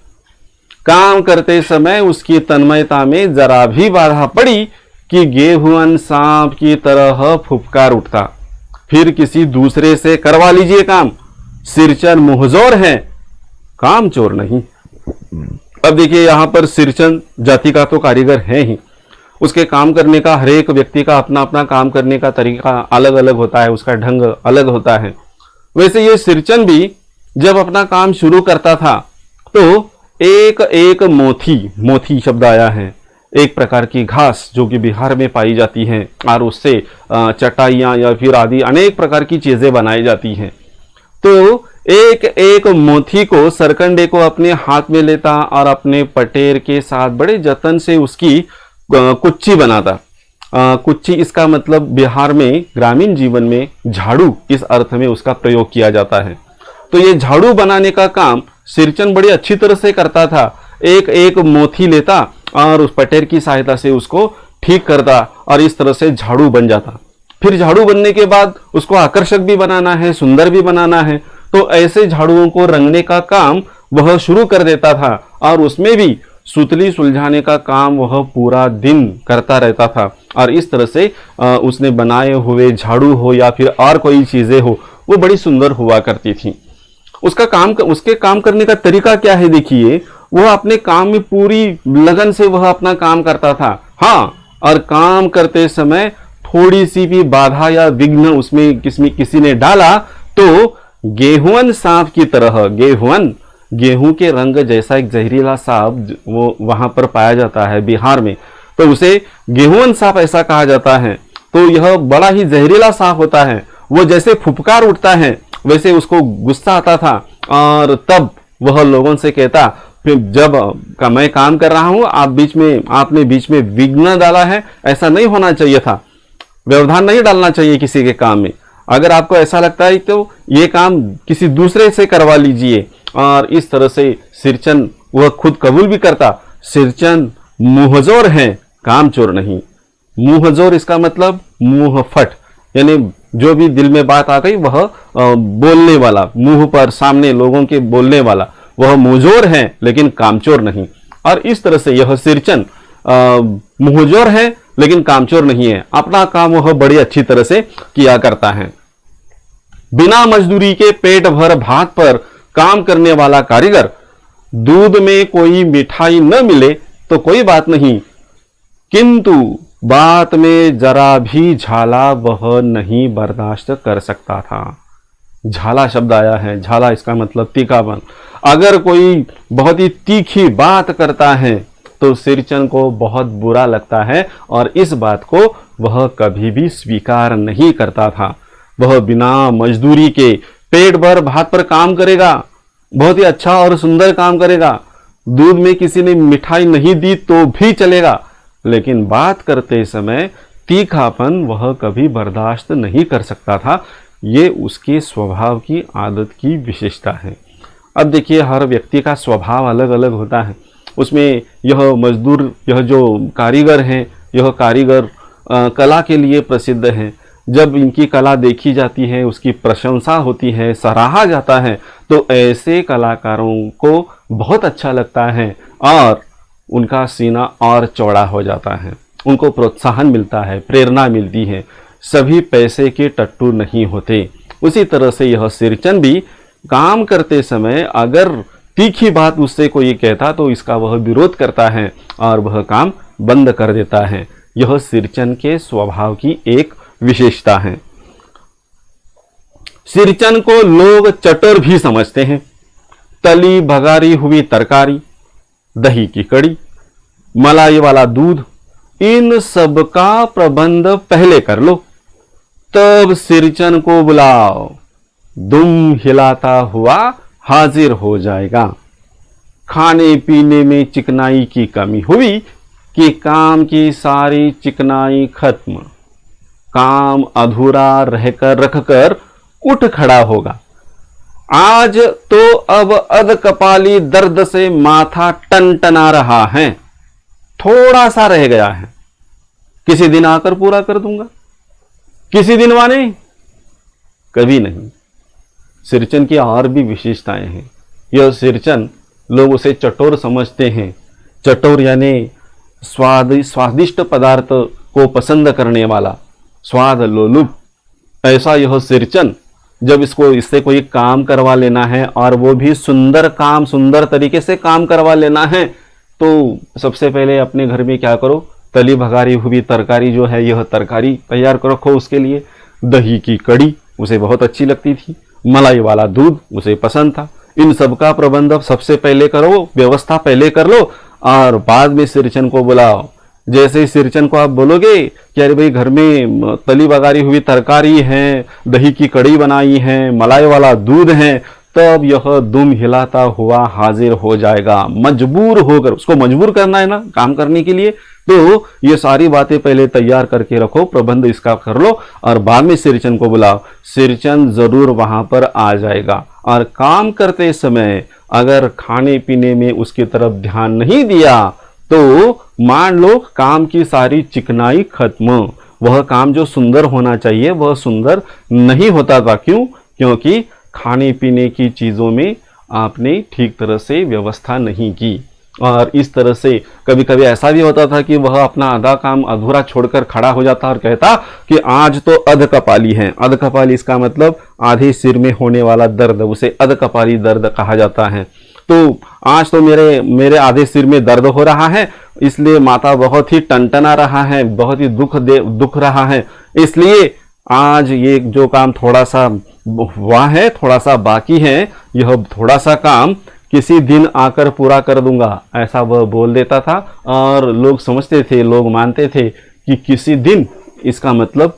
काम करते समय उसकी तन्मयता में जरा भी बाधा पड़ी कि गेहुअन सांप की तरह फुफकार उठता। फिर किसी दूसरे से करवा लीजिए काम, सिरचन मुहजोर है, काम चोर नहीं। अब देखिए यहां पर सिरचन जाति का तो कारीगर है ही, उसके काम करने का, हर एक व्यक्ति का अपना अपना काम करने का तरीका अलग अलग होता है, उसका ढंग अलग होता है। वैसे ये सिरचन भी जब अपना काम शुरू करता था तो एक एक मोथी शब्द आया है, एक प्रकार की घास जो कि बिहार में पाई जाती है और उससे चटाइयाँ या फिर आदि अनेक प्रकार की चीजें बनाई जाती हैं। तो एक एक मोथी को, सरकंडे को अपने हाथ में लेता और अपने पटेर के साथ बड़े जतन से उसकी कुच्ची बनाता। कुच्ची इसका मतलब बिहार में ग्रामीण जीवन में झाड़ू इस अर्थ में उसका प्रयोग किया जाता है। तो ये झाड़ू बनाने का काम सिरचन बड़ी अच्छी तरह से करता था। एक एक मोथी लेता और उस पटेर की सहायता से उसको ठीक करता और इस तरह से झाड़ू बन जाता। फिर झाड़ू बनने के बाद उसको आकर्षक भी बनाना है, सुंदर भी बनाना है, तो ऐसे झाड़ुओं को रंगने का काम वह शुरू कर देता था और उसमें भी सुतली सुलझाने का काम वह पूरा दिन करता रहता था। और इस तरह से उसने बनाए हुए झाड़ू हो या फिर और कोई चीजें हो वो बड़ी सुंदर हुआ करती थी। उसके काम करने का तरीका क्या है, देखिए वह अपने काम में पूरी लगन से वह अपना काम करता था। हाँ, और काम करते समय थोड़ी सी भी बाधा या विघ्न उसमें किसी ने डाला तो गेहुअन सांप की तरह, गेहूं के रंग जैसा एक जहरीला सांप वो वहां पर पाया जाता है बिहार में, तो उसे गेहुअन सांप ऐसा कहा जाता है। तो यह बड़ा ही जहरीला सांप होता है। वो जैसे फुफकार उठता है वैसे उसको गुस्सा आता था और तब वह लोगों से कहता, फिर जब मैं काम कर रहा हूं आपने बीच में विघ्न डाला है, ऐसा नहीं होना चाहिए था, व्यवधान नहीं डालना चाहिए किसी के काम में। अगर आपको ऐसा लगता है तो ये काम किसी दूसरे से करवा लीजिए। और इस तरह से सिरचन वह खुद कबूल भी करता, सिरचन मुहजोर है, काम चोर नहीं। मुहजोर इसका मतलब मुंह फट, यानी जो भी दिल में बात आ गई वह बोलने वाला, मुंह पर सामने लोगों के बोलने वाला, वह मुहजोर है लेकिन कामचोर नहीं। और इस तरह से यह सिरचन मुहजोर है लेकिन कामचोर नहीं है, अपना काम वह बड़ी अच्छी तरह से किया करता है। बिना मजदूरी के पेट भर भात पर काम करने वाला कारीगर, दूध में कोई मिठाई न मिले तो कोई बात नहीं, किंतु बात में जरा भी झाला वह नहीं बर्दाश्त कर सकता था। झाला शब्द आया है, झाला इसका मतलब तीखापन। अगर कोई बहुत ही तीखी बात करता है तो सिरचन को बहुत बुरा लगता है और इस बात को वह कभी भी स्वीकार नहीं करता था। वह बिना मजदूरी के पेट भर भात पर काम करेगा, बहुत ही अच्छा और सुंदर काम करेगा। दूध में किसी ने मिठाई नहीं दी तो भी चलेगा, लेकिन बात करते समय तीखापन वह कभी बर्दाश्त नहीं कर सकता था। ये उसके स्वभाव की, आदत की विशेषता है। अब देखिए हर व्यक्ति का स्वभाव अलग अलग होता है। उसमें यह मजदूर, यह जो कारीगर हैं, यह कारीगर कला के लिए प्रसिद्ध हैं। जब इनकी कला देखी जाती है, उसकी प्रशंसा होती है, सराहा जाता है, तो ऐसे कलाकारों को बहुत अच्छा लगता है और उनका सीना और चौड़ा हो जाता है, उनको प्रोत्साहन मिलता है, प्रेरणा मिलती है। सभी पैसे के टट्टू नहीं होते। उसी तरह से यह सिरचन भी काम करते समय अगर तीखी बात उससे कोई कहता तो इसका वह विरोध करता है और वह काम बंद कर देता है। यह सिरचन के स्वभाव की एक विशेषता है। सिरचन को लोग चटोर भी समझते हैं। तली भगारी हुई तरकारी, दही की कड़ी, मलाई वाला दूध, इन सब का प्रबंध पहले कर लो, तब सिरचन को बुलाओ, दुम हिलाता हुआ हाजिर हो जाएगा। खाने पीने में चिकनाई की कमी हुई कि काम की सारी चिकनाई खत्म, काम अधूरा रखकर उठ खड़ा होगा। आज तो अब अधकपाली दर्द से माथा टनटना रहा है, थोड़ा सा रह गया है, किसी दिन आकर पूरा कर दूंगा। किसी दिन माने कभी नहीं। सिरचन की और भी विशेषताएं हैं। यह सिरचन लोग उसे चटोर समझते हैं। चटोर यानी स्वादिष्ट पदार्थ को पसंद करने वाला, स्वाद लोलुप। ऐसा यह सिरचन जब इससे कोई काम करवा लेना है और वो भी सुंदर काम, सुंदर तरीके से काम करवा लेना है, तो सबसे पहले अपने घर में क्या करो, तली भगारी हुई तरकारी जो है, यह तरकारी तैयार कर रखो। उसके लिए दही की कड़ी उसे बहुत अच्छी लगती थी, मलाई वाला दूध उसे पसंद था। इन सब का प्रबंध सबसे पहले करो, व्यवस्था पहले कर लो और बाद में सिरचन को बुलाओ। जैसे ही सिरचन को आप बोलोगे कि अरे भाई घर में तली बघारी हुई तरकारी है, दही की कड़ी बनाई है, मलाई वाला दूध है, तब यह दुम हिलाता हुआ हाजिर हो जाएगा। मजबूर होकर, उसको मजबूर करना है ना काम करने के लिए, तो ये सारी बातें पहले तैयार करके रखो, प्रबंध इसका कर लो और बाद में सिरचन को बुलाओ। सिरचन जरूर वहां पर आ जाएगा। और काम करते समय अगर खाने पीने में उसकी तरफ ध्यान नहीं दिया तो मान लो काम की सारी चिकनाई खत्म। वह काम जो सुंदर होना चाहिए वह सुंदर नहीं होता था। क्यों? क्योंकि खाने पीने की चीजों में आपने ठीक तरह से व्यवस्था नहीं की। और इस तरह से कभी कभी ऐसा भी होता था कि वह अपना आधा काम अधूरा छोड़कर खड़ा हो जाता और कहता कि आज तो अधकपाली है। अधकपाली इसका मतलब आधे सिर में होने वाला दर्द, उसे अधकपाली दर्द कहा जाता है। तो आज तो मेरे आधे सिर में दर्द हो रहा है, इसलिए माथा बहुत ही टनटना रहा है, बहुत ही दुख रहा है, इसलिए आज ये जो काम थोड़ा सा हुआ है, थोड़ा सा बाकी है, यह थोड़ा सा काम किसी दिन आकर पूरा कर दूंगा, ऐसा वह बोल देता था। और लोग समझते थे, लोग मानते थे कि किसी दिन इसका मतलब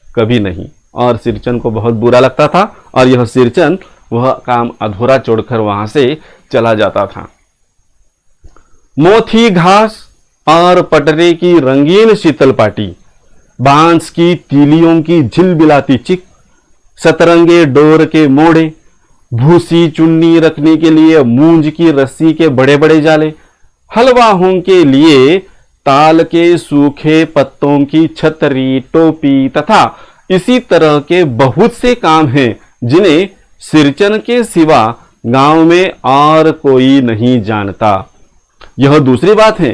कभी नहीं। और सिरचन को बहुत बुरा लगता था और यह सिरचन वह काम अधूरा छोड़कर वहां से चला जाता था। मोथी घास और पटरे की रंगीन शीतल पाटी, बांस की तीलियों की झिलबिलाती चिक, सतरंगे डोर के मोड़े, भूसी चुन्नी रखने के लिए मूंज की रस्सी के बड़े बड़े जाले, हलवाहों के लिए ताल के सूखे पत्तों की छतरी, टोपी तथा इसी तरह के बहुत से काम हैं जिन्हें सिरचन के सिवा गांव में और कोई नहीं जानता। यह दूसरी बात है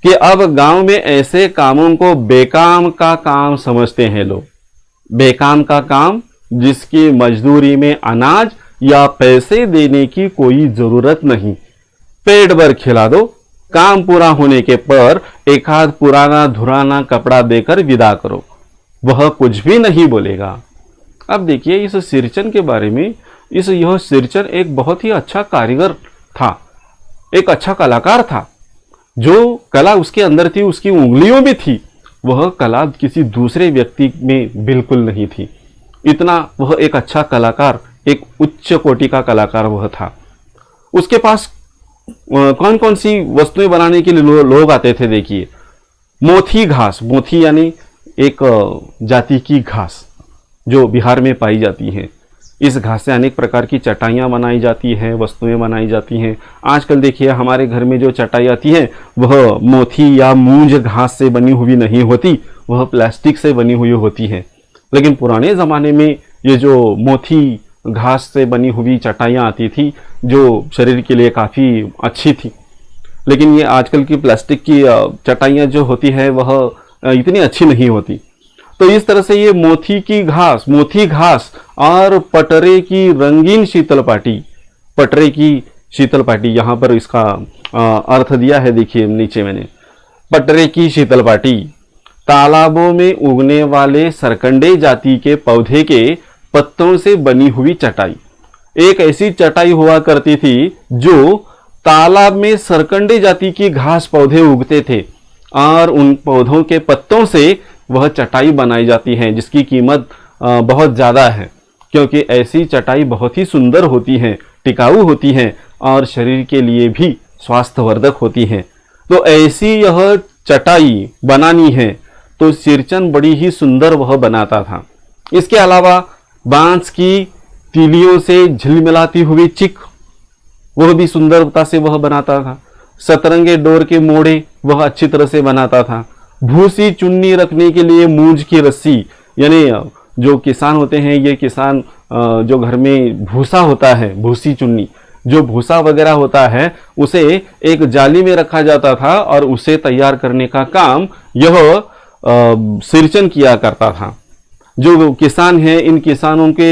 कि अब गांव में ऐसे कामों को बेकाम का काम समझते हैं लोग। बेकाम का काम जिसकी मजदूरी में अनाज या पैसे देने की कोई जरूरत नहीं। पेट भर खिला दो, काम पूरा होने के पर एक आध पुराना धुराना कपड़ा देकर विदा करो, वह कुछ भी नहीं बोलेगा। अब देखिए इस सिरचन के बारे में, यह सिरचन एक बहुत ही अच्छा कारीगर था, एक अच्छा कलाकार था। जो कला उसके अंदर थी, उसकी उंगलियों में थी, वह कला किसी दूसरे व्यक्ति में बिल्कुल नहीं थी। इतना वह एक अच्छा कलाकार, एक उच्च कोटि का कलाकार वह था। उसके पास कौन कौन सी वस्तुएं बनाने के लिए लोग आते थे। देखिए, मोथी घास, मोथी यानी एक जाति की घास जो बिहार में पाई जाती है। इस घास से अनेक प्रकार की चटाइयाँ बनाई जाती हैं, वस्तुएं बनाई जाती हैं। आजकल देखिए हमारे घर में जो चटाई आती है वह मोथी या मूंज घास से बनी हुई नहीं होती, वह प्लास्टिक से बनी हुई होती है। लेकिन पुराने ज़माने में ये जो मोथी घास से बनी हुई चटाइयाँ आती थी जो शरीर के लिए काफ़ी अच्छी थी। लेकिन ये आजकल की प्लास्टिक की चटाइयाँ जो होती है वह इतनी अच्छी नहीं होती। तो इस तरह से ये मोथी घास और पटरे की रंगीन शीतल पाटी, पटरे की शीतल पाटी, यहाँ पर इसका अर्थ दिया है, देखिए नीचे मैंने। पटरे की शीतल पाटी, तालाबों में उगने वाले सरकंडे जाति के पौधे के पत्तों से बनी हुई चटाई। एक ऐसी चटाई हुआ करती थी जो तालाब में सरकंडे जाति की घास पौधे उगते थे और उन पौधों के पत्तों से वह चटाई बनाई जाती है, जिसकी कीमत बहुत ज़्यादा है, क्योंकि ऐसी चटाई बहुत ही सुंदर होती है, टिकाऊ होती है और शरीर के लिए भी स्वास्थ्यवर्धक होती है। तो ऐसी यह चटाई बनानी है तो सिरचन बड़ी ही सुंदर वह बनाता था। इसके अलावा बांस की तीलियों से झिलमिलाती हुई चिक, वह भी सुंदरता से वह बनाता था। सतरंगे डोर के मोड़े वह अच्छी तरह से बनाता था। भूसी चुन्नी रखने के लिए मूंज की रस्सी, यानी जो किसान होते हैं, ये किसान जो घर में भूसा होता है, भूसी चुन्नी, जो भूसा वगैरह होता है, उसे एक जाली में रखा जाता था और उसे तैयार करने का काम यह सिरचन किया करता था। जो किसान हैं, इन किसानों के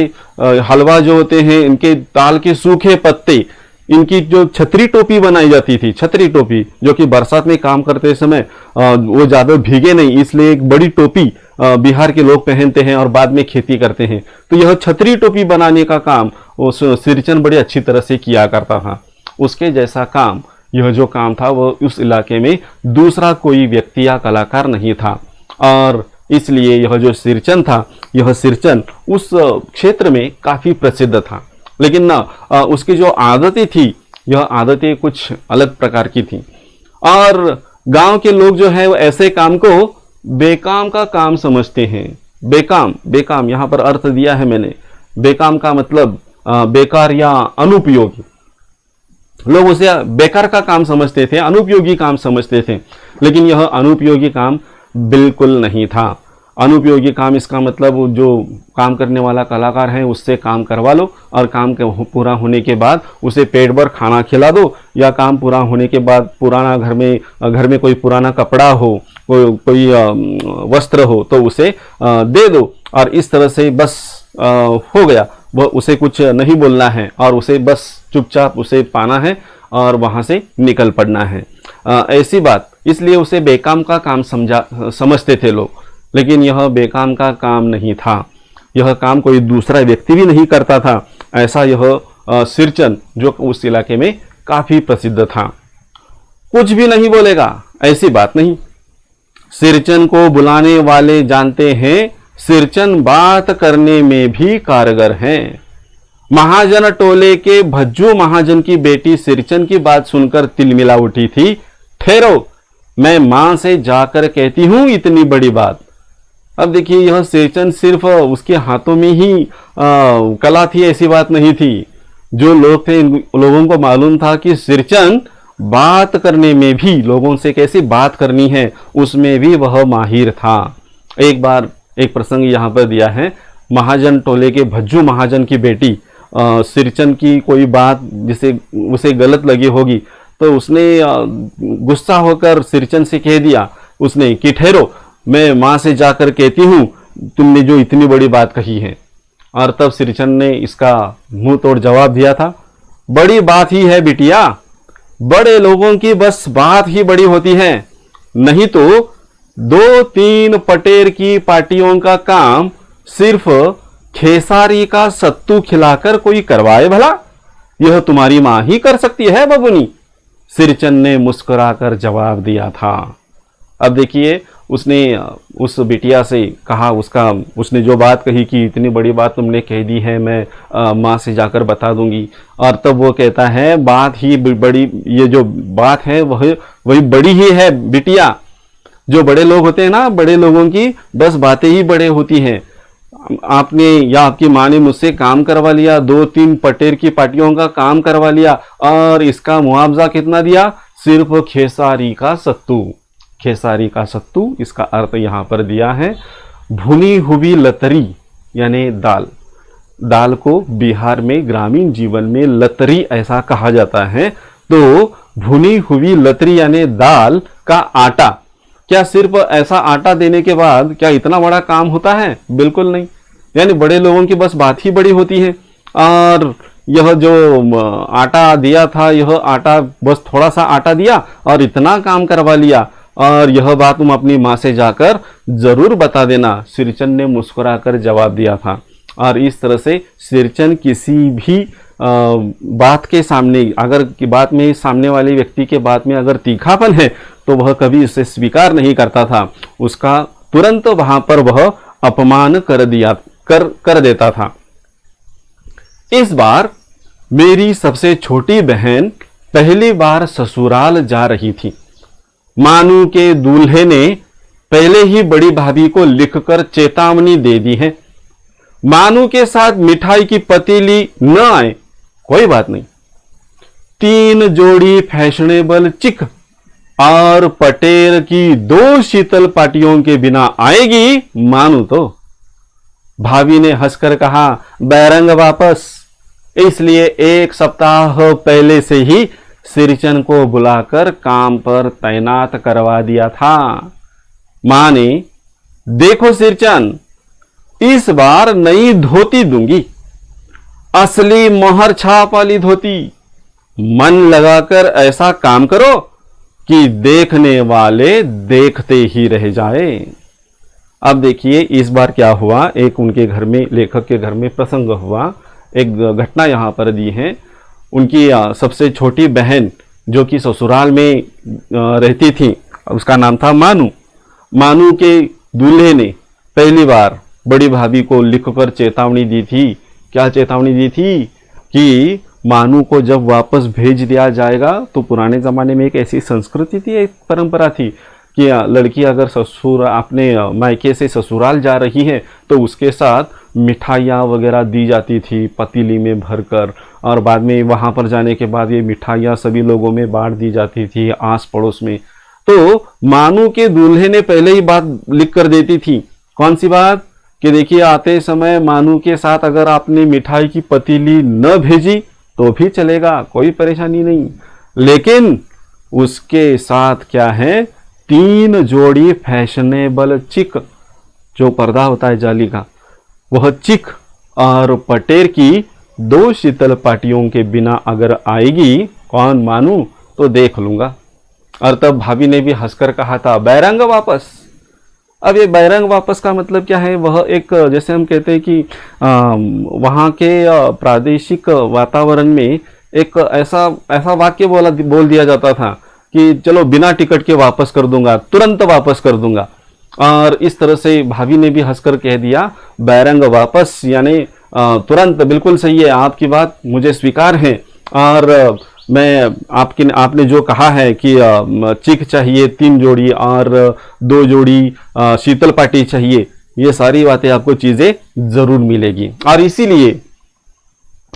हलवा जो होते हैं, इनके ताल के सूखे पत्ते, इनकी जो छतरी टोपी बनाई जाती थी, छतरी टोपी, जो कि बरसात में काम करते समय वो ज्यादा भीगे नहीं, इसलिए एक बड़ी टोपी बिहार के लोग पहनते हैं और बाद में खेती करते हैं। तो यह छतरी टोपी बनाने का काम उस सिरचन बड़ी अच्छी तरह से किया करता था। उसके जैसा काम, यह जो काम था, वह उस इलाके में दूसरा कोई व्यक्ति या कलाकार नहीं था, और इसलिए यह जो सिरचन था, यह सिरचन उस क्षेत्र में काफी प्रसिद्ध था। लेकिन ना उसकी जो आदतें थी, यह आदतें कुछ अलग प्रकार की थी, और गांव के लोग जो है वो ऐसे काम को बेकाम का काम समझते हैं। बेकाम, बेकाम यहाँ पर अर्थ दिया है मैंने। बेकाम का मतलब बेकार या अनुपयोगी। लोग उसे बेकार का काम समझते थे, अनुपयोगी काम समझते थे, लेकिन यह अनुपयोगी काम बिल्कुल नहीं था। अनुपयोगी काम, इसका मतलब जो काम करने वाला कलाकार है उससे काम करवा लो, और काम पूरा होने के बाद उसे पेट भर खाना खिला दो, या काम पूरा होने के बाद पुराना घर में कोई पुराना कपड़ा हो, कोई वस्त्र हो, तो उसे दे दो, और इस तरह से बस हो गया। वह उसे कुछ नहीं बोलना है, और उसे बस चुपचाप उसे पाना है और वहां से निकल पड़ना है। ऐसी बात, इसलिए उसे बेकाम का काम समझते थे लोग, लेकिन यह बेकाम का काम नहीं था। यह काम कोई दूसरा व्यक्ति भी नहीं करता था। ऐसा यह सिरचन जो उस इलाके में काफी प्रसिद्ध था। कुछ भी नहीं बोलेगा, ऐसी बात नहीं। सिरचन को बुलाने वाले जानते हैं, सिरचन बात करने में भी कारगर हैं। महाजन टोले के भज्जू महाजन की बेटी सिरचन की बात सुनकर तिलमिला उठी थी। ठहरो, मैं मां से जाकर कहती हूं इतनी बड़ी बात। अब देखिए, यह सिरचन सिर्फ उसके हाथों में ही कला थी, ऐसी बात नहीं थी। जो लोग थे, इन लोगों को मालूम था कि सिरचन बात करने में भी, लोगों से कैसे बात करनी है, उसमें भी वह माहिर था। एक बार एक प्रसंग यहाँ पर दिया है। महाजन टोले के भज्जू महाजन की बेटी सिरचन की कोई बात जिसे उसे गलत लगी होगी, तो उसने गुस्सा होकर सिरचन से कह दिया उसने कि ठहरो, मैं मां से जाकर कहती हूं तुमने जो इतनी बड़ी बात कही है। और तब सिरचन ने इसका मुंह तोड़ जवाब दिया था, बड़ी बात ही है बिटिया, बड़े लोगों की बस बात ही बड़ी होती है, नहीं तो 2-3 पटेर की पार्टियों का काम सिर्फ खेसारी का सत्तू खिलाकर कोई करवाए भला? यह तुम्हारी मां ही कर सकती है बबुनी। सिरचन ने मुस्कुराकर जवाब दिया था। अब देखिए, उसने उस बिटिया से कहा, उसने जो बात कही कि इतनी बड़ी बात तुमने कह दी है, मैं माँ से जाकर बता दूंगी। और तब वो कहता है, बात ही बड़ी, ये जो बात है वही बड़ी ही है बिटिया। जो बड़े लोग होते हैं ना, बड़े लोगों की बस बातें ही बड़े होती हैं। आपने या आपकी माँ ने मुझसे काम करवा लिया, 2-3 पटेर की पार्टियों का काम करवा लिया, और इसका मुआवजा कितना दिया? सिर्फ खेसारी का सत्तू। खेसारी का सत्तू, इसका अर्थ यहाँ पर दिया है भुनी हुई लतरी, यानी दाल। दाल को बिहार में ग्रामीण जीवन में लतरी ऐसा कहा जाता है। तो भुनी हुई लतरी यानी दाल का आटा। क्या सिर्फ ऐसा आटा देने के बाद क्या इतना बड़ा काम होता है? बिल्कुल नहीं। यानी बड़े लोगों की बस बात ही बड़ी होती है। और यह जो आटा दिया था, यह आटा बस थोड़ा सा आटा दिया और इतना काम करवा लिया, और यह बात तुम अपनी माँ से जाकर जरूर बता देना। सिरचन ने मुस्कुराकर जवाब दिया था। और इस तरह से सिरचन किसी भी बात के सामने, अगर की बात में सामने वाले व्यक्ति के बात में अगर तीखापन है, तो वह कभी उसे स्वीकार नहीं करता था। उसका तुरंत वहां पर वह अपमान कर देता था। इस बार मेरी सबसे छोटी बहन पहली बार ससुराल जा रही थी। मानू के दूल्हे ने पहले ही बड़ी भाभी को लिखकर चेतावनी दे दी है, मानू के साथ मिठाई की पतीली न आए, कोई बात नहीं। 3 जोड़ी फैशनेबल चिक और पटेर की 2 शीतल पार्टियों के बिना आएगी मानू तो। भाभी ने हंसकर कहा, बैरंग वापस। इसलिए एक सप्ताह पहले से ही सिरचन को बुलाकर काम पर तैनात करवा दिया था। मां ने, देखो सिरचन, इस बार नई धोती दूंगी, असली मोहर छाप वाली धोती। मन लगाकर ऐसा काम करो कि देखने वाले देखते ही रह जाए। अब देखिए इस बार क्या हुआ, एक उनके घर में, लेखक के घर में प्रसंग हुआ। एक घटना यहाँ पर दी है। उनकी सबसे छोटी बहन जो कि ससुराल में रहती थी, उसका नाम था मानू। मानू के दूल्हे ने पहली बार बड़ी भाभी को लिखकर चेतावनी दी थी। क्या चेतावनी दी थी? कि मानू को जब वापस भेज दिया जाएगा, तो पुराने ज़माने में एक ऐसी संस्कृति थी, एक परंपरा थी कि लड़की अगर ससुर अपने मायके से ससुराल जा रही है तो उसके साथ मिठाइयाँ वगैरह दी जाती थी पतीली में भरकर, और बाद में वहाँ पर जाने के बाद ये मिठाइयाँ सभी लोगों में बांट दी जाती थी आस पड़ोस में। तो मानू के दूल्हे ने पहले ही बात लिख कर देती थी। कौन सी बात? कि देखिए आते समय मानू के साथ अगर आपने मिठाई की पतीली न भेजी तो भी चलेगा, कोई परेशानी नहीं, लेकिन उसके साथ क्या है, 3 जोड़ी फैशनेबल चिक, जो पर्दा होता है जाली का, वह चिक और पटेर की 2 शीतल पाटियों के बिना अगर आएगी कौन मानू, तो देख लूंगा। और तब भाभी ने भी हंसकर कहा था, बैरंग वापस। अब ये बैरंग वापस का मतलब क्या है? वह एक, जैसे हम कहते हैं कि वहाँ के प्रादेशिक वातावरण में एक ऐसा वाक्य बोल दिया जाता था कि चलो बिना टिकट के वापस कर दूंगा, तुरंत वापस कर दूंगा। और इस तरह से भाभी ने भी हंसकर कह दिया, बैरंग वापस, यानी तुरंत। बिल्कुल सही है, आपकी बात मुझे स्वीकार है, और मैं आपने जो कहा है कि चिक चाहिए 3 जोड़ी और 2 जोड़ी शीतल पाटी चाहिए, ये सारी बातें आपको चीजें जरूर मिलेगी। और इसीलिए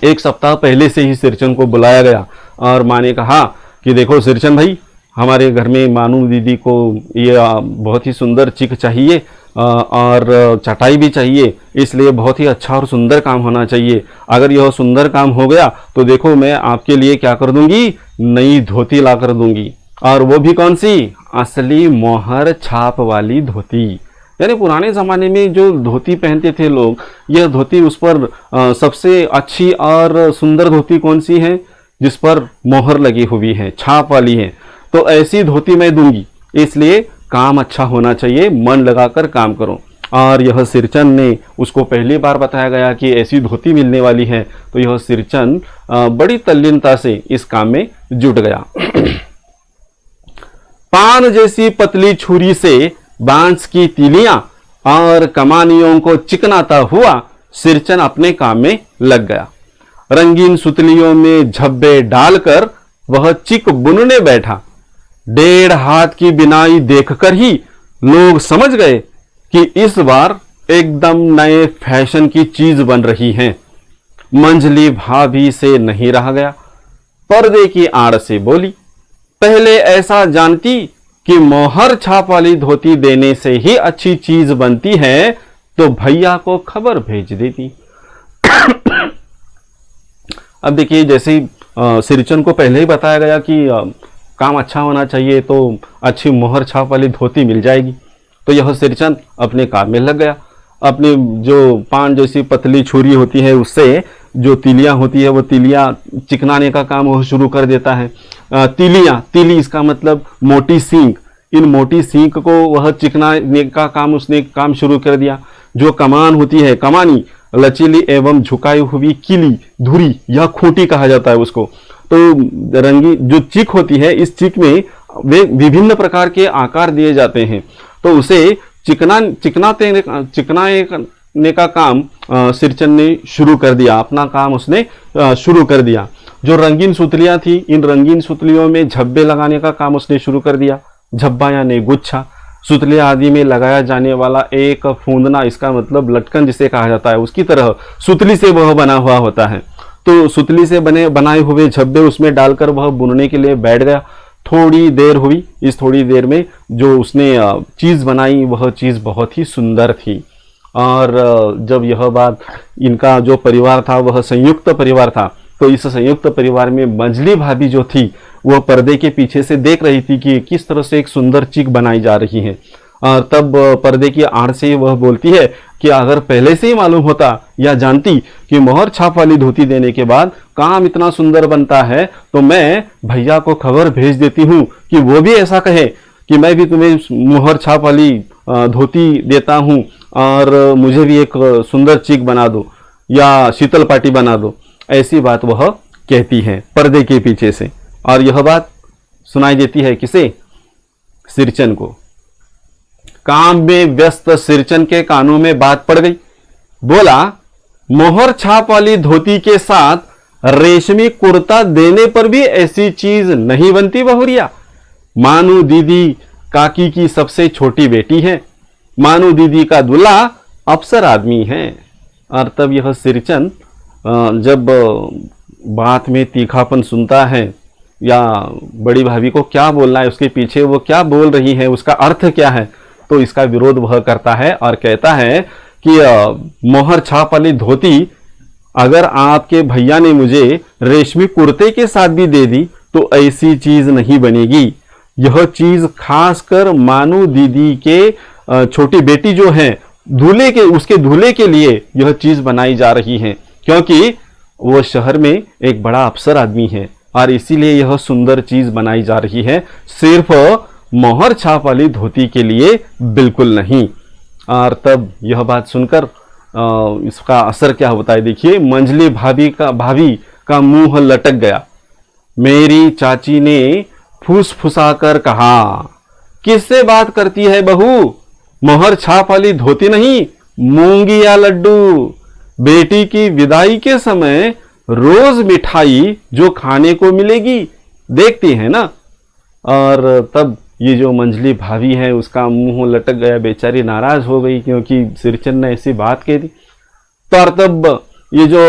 एक सप्ताह पहले से ही सिरचन को बुलाया गया और माँ ने कहा कि देखो सिरचन भाई, हमारे घर में मानू दीदी को ये बहुत ही सुंदर चिक चाहिए और चटाई भी चाहिए, इसलिए बहुत ही अच्छा और सुंदर काम होना चाहिए। अगर यह सुंदर काम हो गया तो देखो मैं आपके लिए क्या कर दूंगी, नई धोती ला कर दूंगी, और वो भी कौन सी, असली मोहर छाप वाली धोती। यानी पुराने ज़माने में जो धोती पहनते थे लोग, यह धोती उस पर सबसे अच्छी और सुंदर धोती कौन सी है, जिस पर मोहर लगी हुई है, छाप वाली है। तो ऐसी धोती मैं दूंगी, इसलिए काम अच्छा होना चाहिए, मन लगाकर काम करो। और यह सिरचन ने, उसको पहली बार बताया गया कि ऐसी धोती मिलने वाली है, तो यह सिरचन बड़ी तल्लीनता से इस काम में जुट गया। पान जैसी पतली छुरी से बांस की तीलियां और कमानियों को चिकनाता हुआ सिरचन अपने काम में लग गया। रंगीन सुतलियों में झब्बे डालकर वह चिक बुनने बैठा। 1.5 हाथ की बिनाई देखकर ही लोग समझ गए कि इस बार एकदम नए फैशन की चीज बन रही है। मंझली भाभी से नहीं रहा गया, पर्दे की आड़ से बोली, पहले ऐसा जानती कि मोहर छाप वाली धोती देने से ही अच्छी चीज बनती है तो भैया को खबर भेज देती। अब देखिए, जैसे सिरचन को पहले ही बताया गया कि काम अच्छा होना चाहिए तो अच्छी मोहर छाप वाली धोती मिल जाएगी, तो यह सिरचन अपने काम में लग गया। अपनी जो पान जैसी पतली छुरी होती है उससे जो तीलियां होती है वो तीलियां चिकनाने का काम वह शुरू कर देता है। तीली इसका मतलब मोटी सींग, इन मोटी सींग को वह चिकनाने का काम उसने काम शुरू कर दिया। जो कमान होती है, कमानी, लचीली एवं झुकाई हुई किली, धुरी या खूंटी कहा जाता है उसको। तो रंगी जो चिक होती है, इस चिक में वे विभिन्न प्रकार के आकार दिए जाते हैं, तो उसे चिकनाने का काम सिरचन ने शुरू कर दिया, अपना काम उसने शुरू कर दिया। जो रंगीन सुतलियां थी, इन रंगीन सुतलियों में झब्बे लगाने का काम उसने शुरू कर दिया। झब्बा यानी गुच्छा, सुतलियां आदि में लगाया जाने वाला एक फूंदना, इसका मतलब लटकन जिसे कहा जाता है, उसकी तरह सुतली से वह बना हुआ होता है। तो सुतली से बनाए हुए झब्बे उसमें डालकर वह बुनने के लिए बैठ गया। थोड़ी देर हुई, इस थोड़ी देर में जो उसने चीज बनाई वह चीज बहुत ही सुंदर थी। और जब यह बात, इनका जो परिवार था वह संयुक्त परिवार था, तो इस संयुक्त परिवार में मंजली भाभी जो थी वह पर्दे के पीछे से देख रही थी कि किस तरह से एक सुंदर चिक बनाई जा रही है। और तब पर्दे की आड़ से वह बोलती है कि अगर पहले से ही मालूम होता या जानती कि मोहर छाप वाली धोती देने के बाद काम इतना सुंदर बनता है, तो मैं भैया को खबर भेज देती हूँ कि वो भी ऐसा कहे कि मैं भी तुम्हें मोहर छाप वाली धोती देता हूँ और मुझे भी एक सुंदर चिक बना दो या शीतल पाटी बना दो। ऐसी बात वह कहती है पर्दे के पीछे से। और यह बात सुनाई देती है किसे? सिरचन को। काम में व्यस्त सिरचन के कानों में बात पड़ गई। बोला, मोहर छाप वाली धोती के साथ रेशमी कुर्ता देने पर भी ऐसी चीज नहीं बनती बहुरिया। मानू दीदी काकी की सबसे छोटी बेटी है, मानू दीदी का दूल्हा अफसर आदमी है। और तब यह सिरचन जब बात में तीखापन सुनता है या बड़ी भाभी को क्या बोलना है, उसके पीछे वो क्या बोल रही है, उसका अर्थ क्या है, तो इसका विरोध वह करता है और कहता है कि मोहर छाप वाली धोती अगर आपके भैया ने मुझे रेशमी कुर्ते के साथ भी दे दी तो ऐसी चीज नहीं बनेगी। यह चीज खासकर मानू दीदी के छोटी बेटी जो है दूल्हे के, उसके दूल्हे के लिए यह चीज बनाई जा रही है, क्योंकि वो शहर में एक बड़ा अफसर आदमी है और इसीलिए यह सुंदर चीज बनाई जा रही है, सिर्फ मोहर छाप वाली धोती के लिए बिल्कुल नहीं। और तब यह बात सुनकर इसका असर क्या होता है देखिए। मंजली भाभी का मुंह लटक गया। मेरी चाची ने फुसफुसाकर कहा, किससे बात करती है बहू? मोहर छाप वाली धोती नहीं, मूंगी या लड्डू। बेटी की विदाई के समय रोज मिठाई जो खाने को मिलेगी, देखती है ना। और तब ये जो मंजली भाभी है उसका मुंह लटक गया, बेचारी नाराज हो गई क्योंकि सिरचन ने ऐसी बात कह दी। तो तब ये जो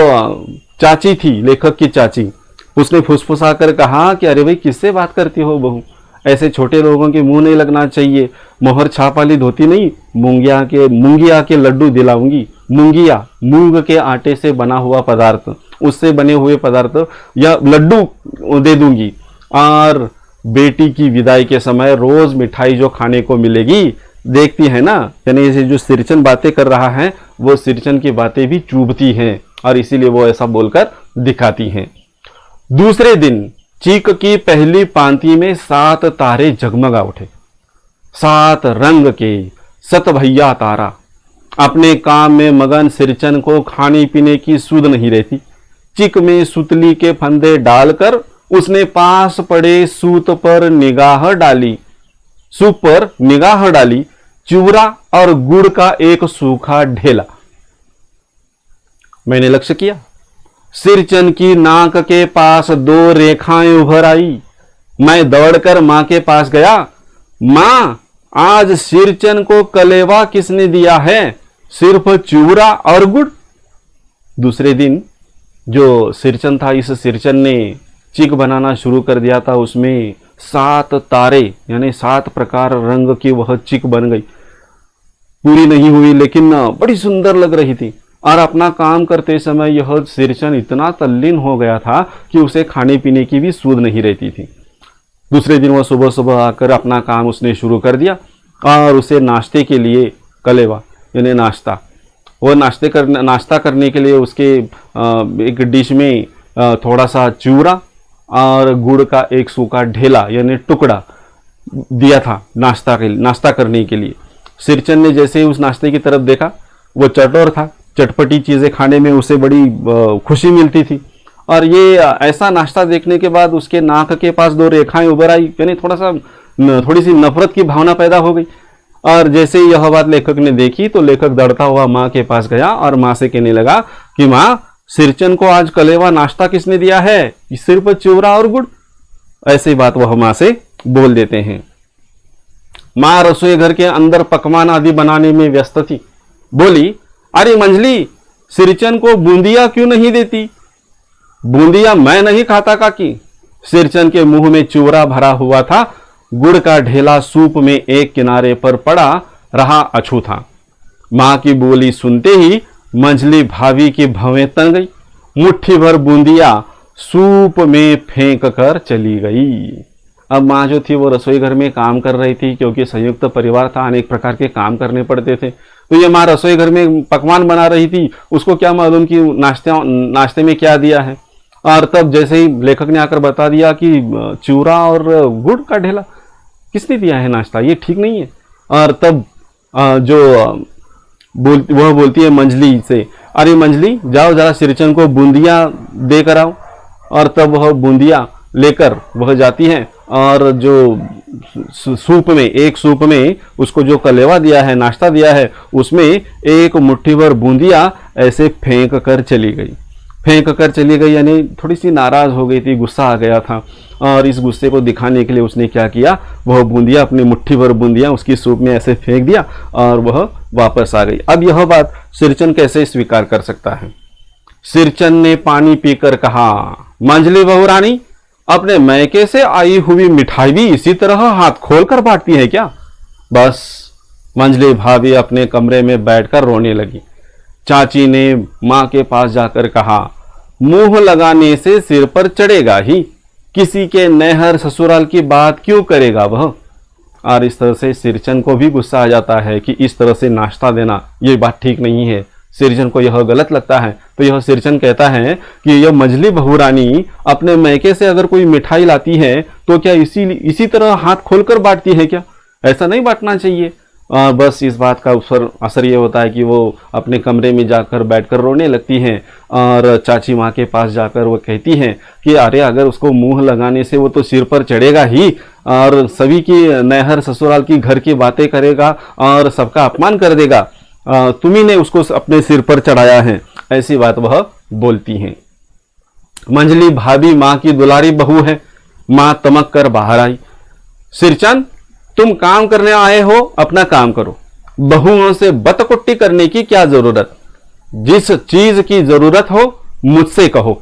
चाची थी, लेखक की चाची, उसने फुसफुसा कर कहा कि अरे भाई किससे बात करती हो बहू, ऐसे छोटे लोगों के मुंह नहीं लगना चाहिए। मोहर छाप वाली धोती नहीं, मूंगिया के लड्डू दिलाऊंगी। मूंगिया मूंग के आटे से बना हुआ पदार्थ, उससे बने हुए पदार्थ या लड्डू दे दूंगी। और बेटी की विदाई के समय रोज मिठाई जो खाने को मिलेगी, देखती है ना। यानी ये जो सिरचन बातें कर रहा है वो सिरचन की बातें भी चुभती हैं और इसीलिए वो ऐसा बोलकर दिखाती हैं। दूसरे दिन चीक की पहली पांति में 7 तारे जगमगा उठे। 7 रंग के 7 भैया तारा। अपने काम में मगन सिरचन को खाने पीने की सुध नहीं रहती। चिक में सुतली के फंदे डालकर उसने पास पड़े सूत पर निगाह डाली। चूरा और गुड़ का एक सूखा ढेला। मैंने लक्ष्य किया, सिरचन की नाक के पास 2 रेखाएं उभर आई। मैं दौड़कर मां के पास गया। मां, आज सिरचन को कलेवा किसने दिया है? सिर्फ चूरा और गुड़। दूसरे दिन जो सिरचन था, इस सिरचन ने चिक बनाना शुरू कर दिया था। उसमें 7 तारे यानी 7 प्रकार रंग की वह चिक बन गई। पूरी नहीं हुई लेकिन बड़ी सुंदर लग रही थी। और अपना काम करते समय यह सिरचन इतना तल्लीन हो गया था कि उसे खाने पीने की भी सूध नहीं रहती थी। दूसरे दिन वह सुबह सुबह आकर अपना काम उसने शुरू कर दिया और उसे नाश्ते के लिए कलेवा यानी नाश्ता, वो नाश्ता करने के लिए उसके एक डिश में थोड़ा सा चूरा और गुड़ का एक सूखा ढेला यानी टुकड़ा दिया था नाश्ता करने के लिए। सिरचन ने जैसे ही उस नाश्ते की तरफ देखा, वो चटोर था, चटपटी चीज़ें खाने में उसे बड़ी खुशी मिलती थी। और ये ऐसा नाश्ता देखने के बाद उसके नाक के पास 2 रेखाएं उभर आई, यानी थोड़ी सी नफरत की भावना पैदा हो गई। और जैसे ही यह बात लेखक ने देखी तो लेखक दौड़ता हुआ माँ के पास गया और माँ से कहने लगा कि माँ, सिरचन को आज कलेवा नाश्ता किसने दिया है? सिर्फ चूरा और गुड़। ऐसी बात वह माँ से बोल देते हैं। माँ रसोई घर के अंदर पकवान आदि बनाने में व्यस्त थी। बोली, अरे मंजली, सिरचन को बूंदिया क्यों नहीं देती? बूंदिया मैं नहीं खाता काकी। सिरचन के मुंह में चूरा भरा हुआ था, गुड़ का ढेला सूप में एक किनारे पर पड़ा रहा अछूता। माँ की बोली सुनते ही मंझली भाभी की भवें तन गई। मुट्ठी भर बूंदिया सूप में फेंक कर चली गई। अब माँ जो थी वो रसोई घर में काम कर रही थी, क्योंकि संयुक्त परिवार था, अनेक प्रकार के काम करने पड़ते थे। तो ये माँ रसोई घर में पकवान बना रही थी, उसको क्या मालूम कि नाश्ते में क्या दिया है। और तब जैसे ही लेखक ने आकर बता दिया कि चूरा और गुड़ का ढेला, किसने दिया है नाश्ता, ये ठीक नहीं है। और तब वह बोलती है मंझली से, अरे मंझली जाओ जरा सिरचन को बूंदियाँ दे कर आओ। और तब वह बूंदियाँ लेकर वह जाती है और जो सूप में उसको जो कलेवा दिया है, नाश्ता दिया है, उसमें एक मुट्ठी भर बूंदियाँ ऐसे फेंक कर चली गई। फेंक कर चली गई यानी थोड़ी सी नाराज हो गई थी, गुस्सा आ गया था। और इस गुस्से को दिखाने के लिए उसने क्या किया, वह बूंदियाँ, अपनी मुट्ठी भर बूंदियाँ उसकी सूप में ऐसे फेंक दिया और वह वापस आ गई। अब यह बात सिरचन कैसे स्वीकार कर सकता है। सिरचन ने पानी पीकर कहा, मंझली बहू रानी, अपने मैके से आई हुई मिठाई भी इसी तरह हाथ खोलकर बांटती है क्या। बस मंझली भाभी अपने कमरे में बैठकर रोने लगी। चाची ने माँ के पास जाकर कहा, मुंह लगाने से सिर पर चढ़ेगा ही, किसी के नहर ससुराल की बात क्यों करेगा वह। और इस तरह से सिरचन को भी गुस्सा आ जाता है कि इस तरह से नाश्ता देना ये बात ठीक नहीं है। सिरचन को यह गलत लगता है। तो यह सिरचन कहता है कि यह मंझली बहू रानी अपने मैके से अगर कोई मिठाई लाती है तो क्या इसी तरह हाथ खोलकर बांटती है क्या, ऐसा नहीं बांटना चाहिए। बस इस बात का असर ये होता है कि वो अपने कमरे में जाकर बैठकर रोने लगती हैं और चाची माँ के पास जाकर वो कहती हैं कि अरे अगर उसको मुंह लगाने से वो तो सिर पर चढ़ेगा ही और सभी की नहर ससुराल की घर की बातें करेगा और सबका अपमान कर देगा, तुम्ही ने उसको अपने सिर पर चढ़ाया है, ऐसी बात वह बोलती हैं। मंझली भाभी माँ की दुलारी बहू है। माँ तमक कर बाहर आई। सिरचन, तुम काम करने आए हो, अपना काम करो, बहुओं से बतकुट्टी करने की क्या जरूरत। जिस चीज की जरूरत हो मुझसे कहो।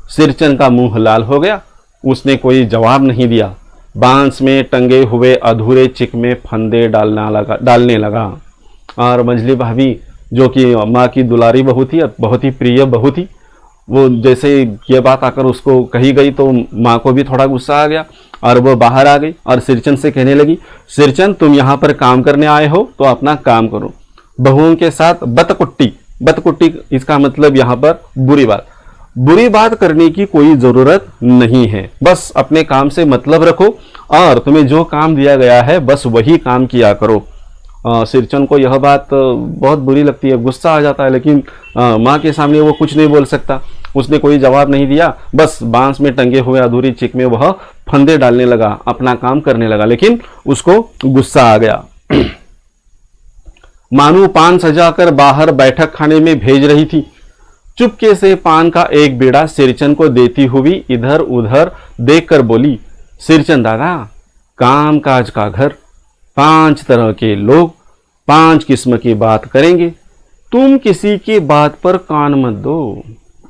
सिरचन का मुंह लाल हो गया, उसने कोई जवाब नहीं दिया। बांस में टंगे हुए अधूरे चिक में फंदे डालने लगा। और मंझली भाभी जो कि माँ की दुलारी बहू थी, बहुत ही प्रिय बहू थी, वो जैसे ये बात आकर उसको कही गई तो माँ को भी थोड़ा गुस्सा आ गया और वो बाहर आ गई और सिरचन से कहने लगी, सिरचन तुम यहाँ पर काम करने आए हो तो अपना काम करो, बहुओं के साथ बतकुट्टी इसका मतलब यहाँ पर बुरी बात करने की कोई जरूरत नहीं है। बस अपने काम से मतलब रखो और तुम्हें जो काम दिया गया है बस वही काम किया करो। सिरचन को यह बात बहुत बुरी लगती है, गुस्सा आ जाता है, लेकिन माँ के सामने वो कुछ नहीं बोल सकता। उसने कोई जवाब नहीं दिया, बस बांस में टंगे हुए अधूरी चिक में वह फंदे डालने लगा, अपना काम करने लगा, लेकिन उसको गुस्सा आ गया। मानू पान सजाकर बाहर बैठक खाने में भेज रही थी। चुपके से पान का एक बीड़ा सिरचन को देती हुई इधर उधर देखकर बोली, सिरचन दादा, काम काज का घर, 5 तरह के लोग, 5 किस्म की बात करेंगे, तुम किसी की बात पर कान मत दो।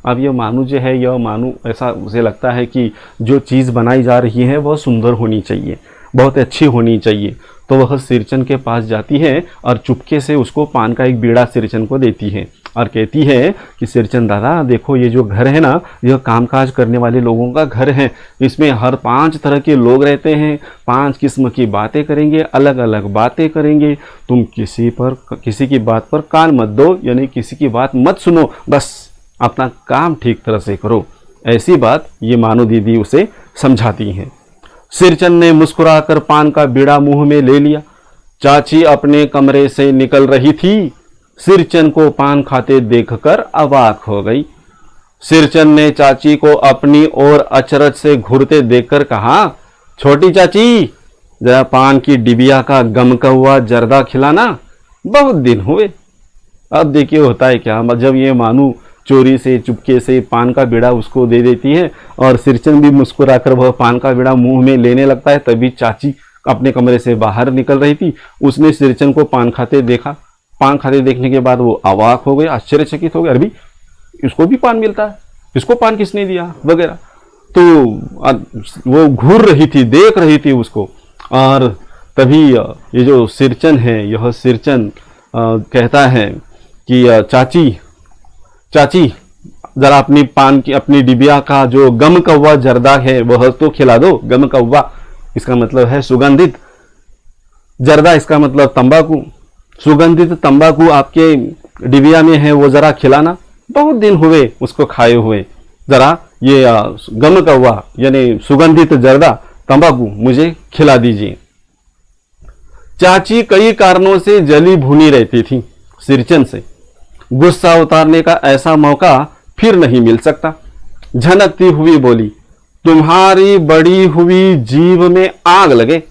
अब यह मानू जो है, यह मानू ऐसा उसे लगता है कि जो चीज़ बनाई जा रही है वह सुंदर होनी चाहिए, बहुत अच्छी होनी चाहिए। तो वह सिरचन के पास जाती है और चुपके से उसको पान का एक बीड़ा सिरचन को देती है और कहती है कि सिरचन दादा देखो, ये जो घर है ना, यह कामकाज करने वाले लोगों का घर है। इसमें हर 5 तरह के लोग रहते हैं, 5 किस्म की बातें करेंगे, अलग अलग बातें करेंगे। तुम किसी की बात पर कान मत दो, यानी किसी की बात मत सुनो, बस अपना काम ठीक तरह से करो। ऐसी बात ये मानू दीदी उसे समझाती हैं। सिरचन ने मुस्कुराकर पान का बीड़ा मुंह में ले लिया। चाची अपने कमरे से निकल रही थी। सिरचन को पान खाते देखकर अवाक हो गई। सिरचन ने चाची को अपनी ओर अचरज से घूरते देखकर कहा, छोटी चाची, जरा पान की डिबिया का गमका हुआ जर्दा खिलाना, बहुत दिन हुए। अब देखिए होता है क्या, जब ये मानू चोरी से चुपके से पान का बीड़ा उसको दे देती है और सिरचन भी मुस्कुराकर वह पान का बीड़ा मुंह में लेने लगता है, तभी चाची अपने कमरे से बाहर निकल रही थी। उसने सिरचन को पान खाते देखा। पान खाते देखने के बाद वो अवाक हो गए, आश्चर्यचकित हो गए, अरे इसको भी पान मिलता है, इसको पान किसने दिया वगैरह। तो वो घूर रही थी, देख रही थी उसको। और तभी ये जो सिरचन है, यह सिरचन कहता है कि चाची चाची जरा अपनी पान की अपनी डिबिया का जो गम कौवा जर्दा है वह तो खिला दो। गम कौवा इसका मतलब है सुगंधित, जर्दा इसका मतलब तंबाकू। सुगंधित तंबाकू आपके डिबिया में है, वो जरा खिलाना, बहुत दिन हुए उसको खाए हुए। जरा ये गम कौवा यानी सुगंधित जर्दा तंबाकू मुझे खिला दीजिए। चाची कई कारणों से जली भुनी रहती थी सिरचन से। गुस्सा उतारने का ऐसा मौका फिर नहीं मिल सकता। झनकती हुई बोली, तुम्हारी बड़ी हुई जीभ में आग लगे,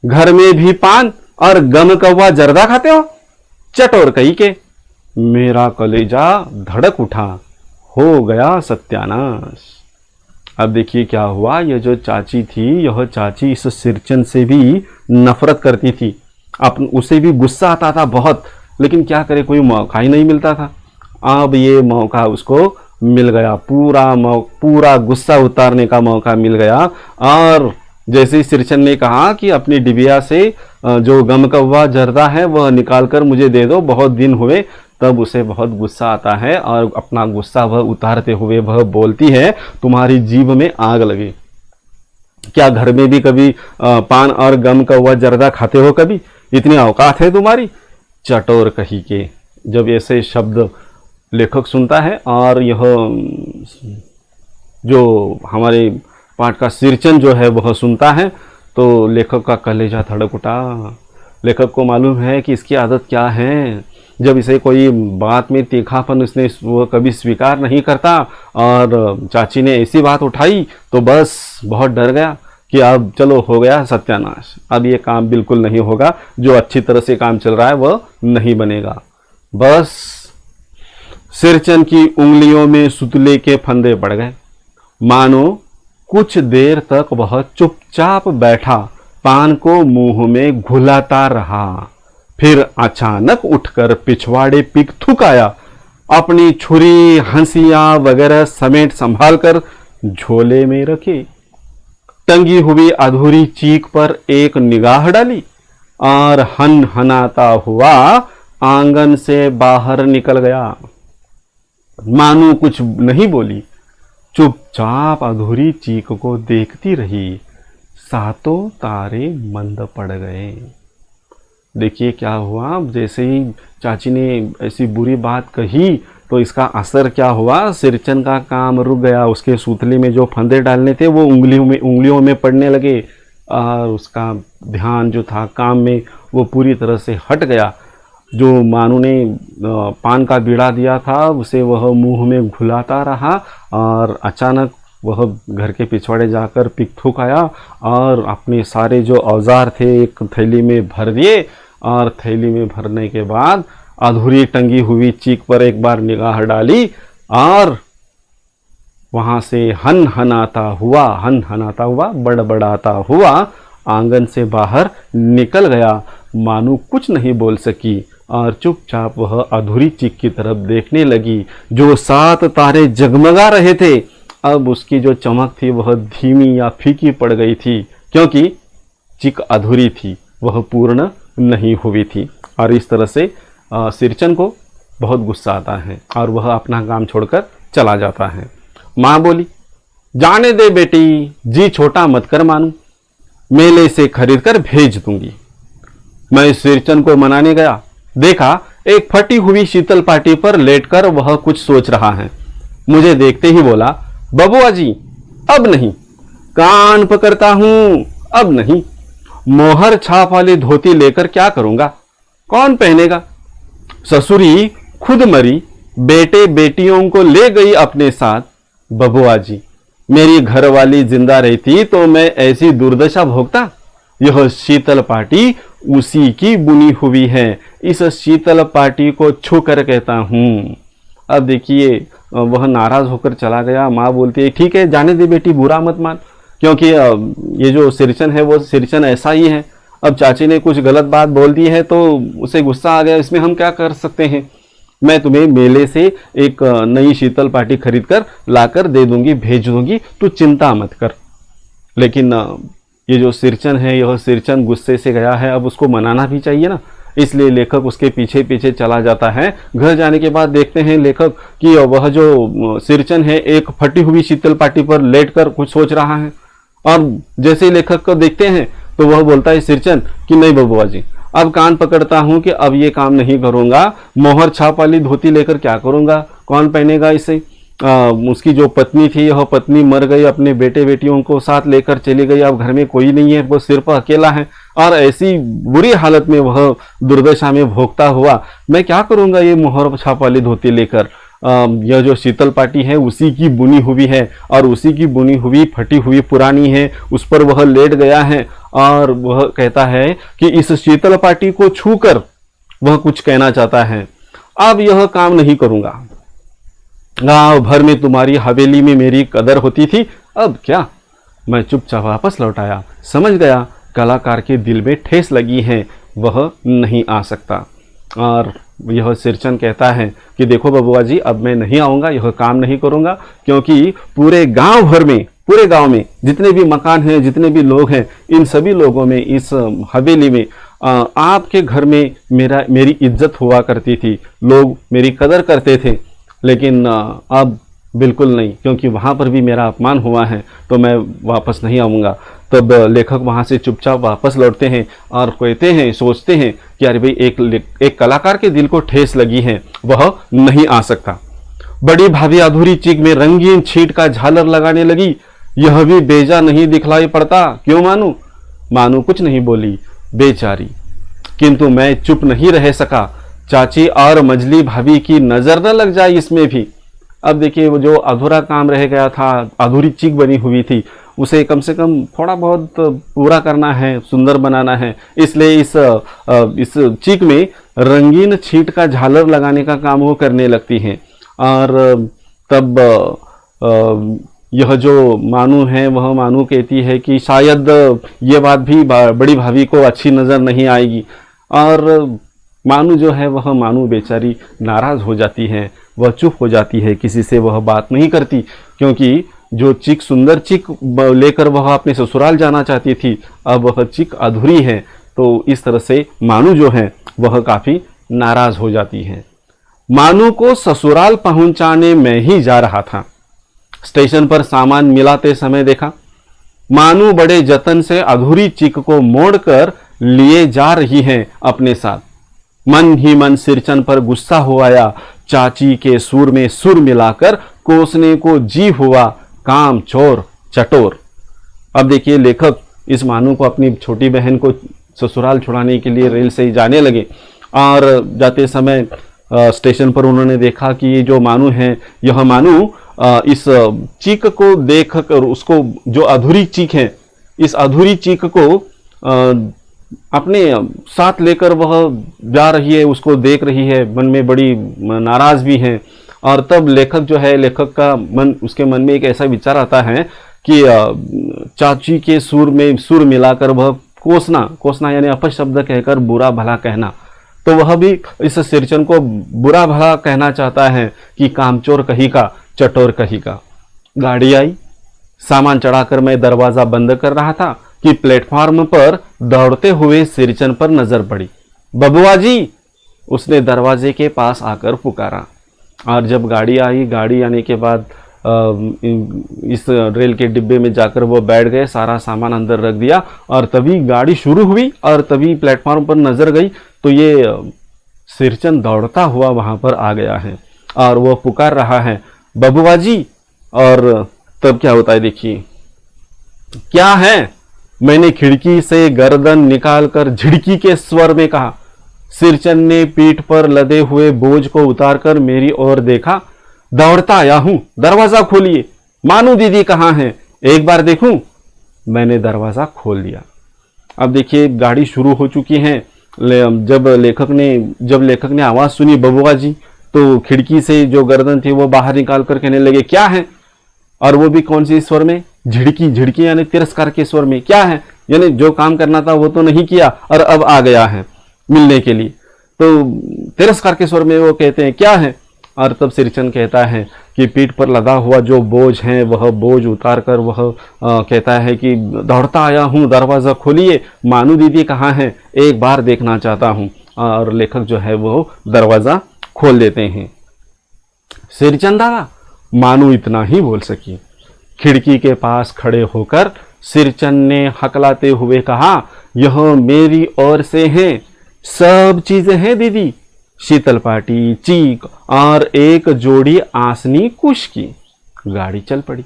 घर में भी पान और गम कौवा जर्दा खाते हो। चटोर कही के मेरा कलेजा धड़क उठा, हो गया सत्यानाश। अब देखिए क्या हुआ, यह जो चाची थी, यह चाची इस सिरचन से भी नफरत करती थी। उसे भी गुस्सा आता था बहुत, लेकिन क्या करे, कोई मौका ही नहीं मिलता था। अब ये मौका उसको मिल गया, पूरा गुस्सा उतारने का मौका मिल गया। और जैसे ही सिरचन ने कहा कि अपनी डिबिया से जो गम कौवा जर्दा है वह निकाल कर मुझे दे दो, बहुत दिन हुए, तब उसे बहुत गुस्सा आता है और अपना गुस्सा वह उतारते हुए वह बोलती है, तुम्हारी जीभ में आग लगे। क्या घर में भी कभी पान और गम कौवा जर्दा खाते हो? कभी इतनी औकात है तुम्हारी? चटोर कही के जब ऐसे शब्द लेखक सुनता है और यह जो हमारे पाठ का सिरचन जो है वह सुनता है, तो लेखक का कलेजा धड़क उठा। लेखक को मालूम है कि इसकी आदत क्या है। जब इसे कोई बात में तीखापन उसने वो कभी स्वीकार नहीं करता, और चाची ने ऐसी बात उठाई तो बस बहुत डर गया कि अब चलो हो गया सत्यानाश, अब ये काम बिल्कुल नहीं होगा, जो अच्छी तरह से काम चल रहा है वह नहीं बनेगा। बस सिरचन की उंगलियों में सुतले के फंदे पड़ गए। मानो कुछ देर तक वह चुपचाप बैठा पान को मुंह में घुलाता रहा, फिर अचानक उठकर पिछवाड़े पिक थुकाया, अपनी छुरी हंसिया वगैरह समेट संभाल कर झोले में रखी, टंगी हुई अधूरी चीख पर एक निगाह डाली और हनहनाता हुआ आंगन से बाहर निकल गया। मानो कुछ नहीं बोली, चुपचाप अधूरी चीख को देखती रही। सातों तारे मंद पड़ गए। देखिए क्या हुआ, जैसे ही चाची ने ऐसी बुरी बात कही तो इसका असर क्या हुआ, सिरचन का काम रुक गया। उसके सूतले में जो फंदे डालने थे वो उंगलियों में पड़ने लगे, और उसका ध्यान जो था काम में वो पूरी तरह से हट गया। जो मानू ने पान का बीड़ा दिया था उसे वह मुंह में घुलाता रहा, और अचानक वह घर के पिछवाड़े जाकर पिक थूकाया और अपने सारे जो औजार थे एक थैली में भर दिए, और थैली में भरने के बाद अधूरी टंगी हुई चीख पर एक बार निगाह डाली, और वहां से हनहनाता हुआ बड़बड़ाता हुआ आंगन से बाहर निकल गया। मानू कुछ नहीं बोल सकी और चुपचाप वह अधूरी चीख की तरफ देखने लगी। जो 7 तारे जगमगा रहे थे, अब उसकी जो चमक थी वह धीमी या फीकी पड़ गई थी, क्योंकि चीख अधूरी थी, वह पूर्ण नहीं हुई थी। और इस तरह से सिरचन को बहुत गुस्सा आता है और वह अपना काम छोड़कर चला जाता है। माँ बोली, जाने दे बेटी, जी छोटा मत कर मानू, मेले से खरीद कर भेज दूंगी। मैं सिरचन को मनाने गया, देखा एक फटी हुई शीतल पाटी पर लेटकर वह कुछ सोच रहा है। मुझे देखते ही बोला, बबुआ जी अब नहीं, कान पकड़ता हूं अब नहीं, मोहर छाप वाली धोती लेकर क्या करूंगा, कौन पहनेगा। ससुरी खुद मरी, बेटे बेटियों को ले गई अपने साथ। बबुआ जी, मेरी घरवाली जिंदा रहती तो मैं ऐसी दुर्दशा भोगता। यह शीतल पाटी उसी की बुनी हुई है, इस शीतल पाटी को छू कर कहता हूं। अब देखिए वह नाराज होकर चला गया। माँ बोलती है, ठीक है जाने दे बेटी, बुरा मत मान, क्योंकि ये जो सिरचन है वो सिरचन ऐसा ही है। अब चाची ने कुछ गलत बात बोल दी है तो उसे गुस्सा आ गया, इसमें हम क्या कर सकते हैं। मैं तुम्हें मेले से एक नई शीतल पाटी खरीद कर लाकर दे दूंगी, भेज दूंगी, तू चिंता मत कर। लेकिन ये जो सिरचन है, यह सिरचन गुस्से से गया है, अब उसको मनाना भी चाहिए ना। इसलिए लेखक उसके पीछे पीछे चला जाता है। घर जाने के बाद देखते हैं लेखक कि वह जो सिरचन है एक फटी हुई शीतल पाटी पर लेटकर कुछ सोच रहा है। और जैसे ही लेखक को देखते हैं तो वह बोलता है सिरचन कि नहीं बबुआ जी, अब कान पकड़ता हूं कि अब ये काम नहीं करूंगा। मोहर छाप वाली धोती लेकर क्या करूंगा, कौन पहनेगा इसे। उसकी जो पत्नी थी यह पत्नी मर गई, अपने बेटे बेटियों को साथ लेकर चली गई। अब घर में कोई नहीं है, वो सिर पर अकेला है और ऐसी बुरी हालत में वह दुर्दशा में भोगता हुआ मैं क्या करूंगा ये मोहर छाप वाली धोती लेकर। यह जो शीतल पाटी है उसी की बुनी हुई है और उसी की बुनी हुई फटी हुई पुरानी है, उस पर वह लेट गया है और वह कहता है कि इस शीतल पाटी को छूकर वह कुछ कहना चाहता है। अब यह काम नहीं करूंगा, गांव भर में तुम्हारी हवेली में मेरी कदर होती थी, अब क्या। मैं चुपचाप वापस लौट आया, समझ गया कलाकार के दिल में ठेस लगी है, वह नहीं आ सकता। और यह सिरचन कहता है कि देखो बबुआ जी, अब मैं नहीं आऊँगा, यह काम नहीं करूँगा, क्योंकि पूरे गांव में जितने भी मकान हैं, जितने भी लोग हैं, इन सभी लोगों में इस हवेली में आपके घर में मेरी इज्जत हुआ करती थी, लोग मेरी कदर करते थे। लेकिन अब बिल्कुल नहीं, क्योंकि वहाँ पर भी मेरा अपमान हुआ है, तो मैं वापस नहीं आऊँगा। तब लेखक वहाँ से चुपचाप वापस लौटते हैं और कहते हैं, सोचते हैं कि अरे भाई एक कलाकार के दिल को ठेस लगी है, वह नहीं आ सकता। बड़ी भाभी अधूरी चीख में रंगीन छींट का झालर लगाने लगी। यह भी बेजा नहीं दिखलाई पड़ता, क्यों मानू? मानू कुछ नहीं बोली बेचारी, किंतु मैं चुप नहीं रह सका। चाची और मजली भाभी की नजर न लग जाए इसमें भी। अब देखिए वो जो अधूरा काम रह गया था, अधूरी चीख बनी हुई थी, उसे कम से कम थोड़ा बहुत पूरा करना है, सुंदर बनाना है। इसलिए इस चीख में रंगीन छींट का झालर लगाने का काम वो करने लगती हैं। और तब यह जो मानू है वह मानू कहती है कि शायद ये बात भी बड़ी भाभी को अच्छी नज़र नहीं आएगी। और मानू जो है वह मानू बेचारी नाराज़ हो जाती है, वह चुप हो जाती है, किसी से वह बात नहीं करती, क्योंकि जो चिक सुंदर चिक लेकर वह अपने ससुराल जाना चाहती थी, अब वह चिक अधूरी है। तो इस तरह से मानू जो है वह काफ़ी नाराज़ हो जाती है। मानू को ससुराल पहुंचाने में ही जा रहा था, स्टेशन पर सामान मिलाते समय देखा मानू बड़े जतन से अधूरी चिक को मोड़कर लिए जा रही है अपने साथ। मन ही मन सिरचन पर गुस्सा हो आया। चाची के सुर में सुर मिलाकर कोसने को जी हुआ काम चोर चटोर। अब देखिए लेखक इस मानू को अपनी छोटी बहन को ससुराल छुड़ाने के लिए रेल से ही जाने लगे और जाते समय स्टेशन पर उन्होंने देखा कि ये जो मानू है, यह मानू इस चीख को देखकर उसको जो अधूरी चीख है, इस अधूरी चीख को अपने साथ लेकर वह जा रही है, उसको देख रही है, मन में बड़ी नाराज भी है। और तब लेखक जो है, लेखक का मन, उसके मन में एक ऐसा विचार आता है कि चाची के सुर में सुर मिलाकर वह कोसना यानी अपशब्द कहकर बुरा भला कहना, तो वह भी इस सिरचन को बुरा भला कहना चाहता है कि कामचोर कही का, चटोर कही का। गाड़ी आई, सामान चढ़ाकर मैं दरवाजा बंद कर रहा था कि प्लेटफॉर्म पर दौड़ते हुए सिरचन पर नजर पड़ी। बबुआ जी, उसने दरवाजे के पास आकर पुकारा। और जब गाड़ी आई, गाड़ी आने के बाद इस रेल के डिब्बे में जाकर वो बैठ गए, सारा सामान अंदर रख दिया और तभी गाड़ी शुरू हुई और तभी प्लेटफॉर्म पर नजर गई तो ये सिरचन दौड़ता हुआ वहां पर आ गया है और वो पुकार रहा है बबुआ जी। और तब क्या होता है देखिए, क्या है? मैंने खिड़की से गर्दन निकालकर झिड़की के स्वर में कहा। सिरचन ने पीठ पर लदे हुए बोझ को उतारकर मेरी ओर देखा। दौड़ता आया हूं, दरवाजा खोलिए। मानू दीदी कहाँ हैं? एक बार देखूं। मैंने दरवाजा खोल दिया। अब देखिए गाड़ी शुरू हो चुकी है। जब लेखक ने आवाज सुनी बबुआ जी, तो खिड़की से जो गर्दन थी वो बाहर निकाल कर कहने लगे क्या है? और वो भी कौन सी स्वर में? झिड़की यानी तिरस्कार के स्वर में। क्या है? यानी जो काम करना था वो तो नहीं किया और अब आ गया है मिलने के लिए। तो तिरस्कार के स्वर में वो कहते हैं क्या है? और तब सिरचन कहता है कि पीठ पर लदा हुआ जो बोझ है वह बोझ उतार कर वह कहता है कि दौड़ता आया हूँ, दरवाज़ा खोलिए। मानू दीदी कहाँ हैं? एक बार देखना चाहता हूँ। और लेखक जो है वो दरवाज़ा खोल देते हैं। सिरचंद दादा, मानू इतना ही बोल सकी। खिड़की के पास खड़े होकर सिरचंद ने हकलाते हुए कहा, यह मेरी ओर से है, सब चीजें हैं दीदी, शीतल पाटी, चीक और एक जोड़ी आसनी कुश की। गाड़ी चल पड़ी।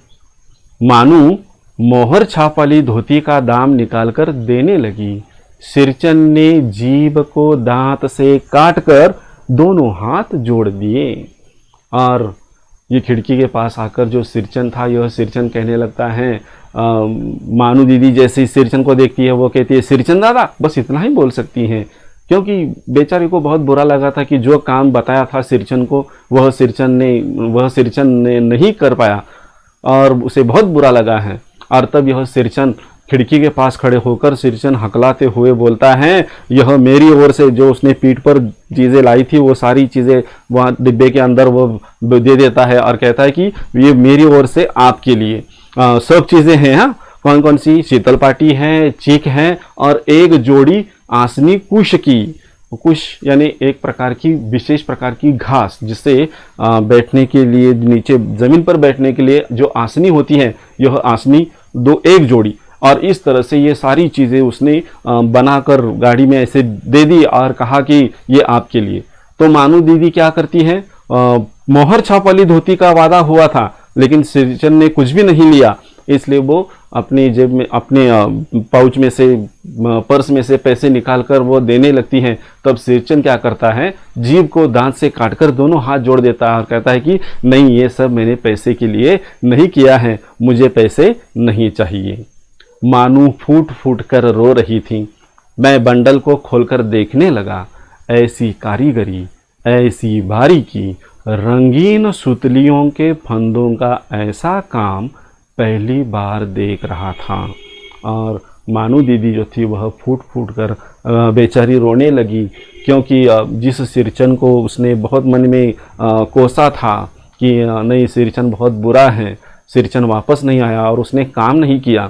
मानू मोहर छाप वाली धोती का दाम निकालकर देने लगी। सिरचंद ने जीभ को दांत से काटकर दोनों हाथ जोड़ दिए और ये खिड़की के पास आकर जो सिरचंद था, यह सिरचंद कहने लगता है, मानू दीदी जैसे सिरचंद को देखती है वो कहती है, सिरचंद दादा, बस इतना ही बोल सकती हैं, क्योंकि बेचारे को बहुत बुरा लगा था कि जो काम बताया था सिरचंद को वह सिरचंद ने नहीं कर पाया और उसे बहुत बुरा लगा है। और तब यह सिरचंद खिड़की के पास खड़े होकर सिरचंद हकलाते हुए बोलता है, यह मेरी ओर से जो उसने पीठ पर चीज़ें लाई थी वो सारी चीज़ें वहाँ डिब्बे के अंदर वो दे देता है और कहता है कि ये मेरी ओर से आपके लिए सब चीज़ें हैं। हाँ, कौन कौन सी? शीतल पाटी है, चीक है और एक जोड़ी आसनी कुश की। कुश यानी एक प्रकार की विशेष प्रकार की घास, जिससे बैठने के लिए नीचे ज़मीन पर बैठने के लिए जो आसनी होती है, यह आसनी एक जोड़ी। और इस तरह से ये सारी चीज़ें उसने बनाकर गाड़ी में ऐसे दे दी और कहा कि ये आपके लिए। तो मानू दीदी क्या करती है, मोहर छाप वाली धोती का वादा हुआ था लेकिन सिरचंद ने कुछ भी नहीं लिया, इसलिए वो अपनी जेब में, अपने पाउच में से, पर्स में से पैसे निकालकर वो देने लगती हैं। तब सिरचंद क्या करता है, जीभ को दांत से काटकर दोनों हाथ जोड़ देता है और कहता है कि नहीं, ये सब मैंने पैसे के लिए नहीं किया है, मुझे पैसे नहीं चाहिए। मानू फूट फूट कर रो रही थी। मैं बंडल को खोलकर देखने लगा। ऐसी कारीगरी, ऐसी बारीकी, रंगीन सुतलियों के फंदों का ऐसा काम पहली बार देख रहा था। और मानू दीदी जो थी वह फूट फूट कर बेचारी रोने लगी, क्योंकि जिस सिरचंद को उसने बहुत मन में कोसा था कि नहीं, सिरचंद बहुत बुरा है, सिरचंद वापस नहीं आया और उसने काम नहीं किया,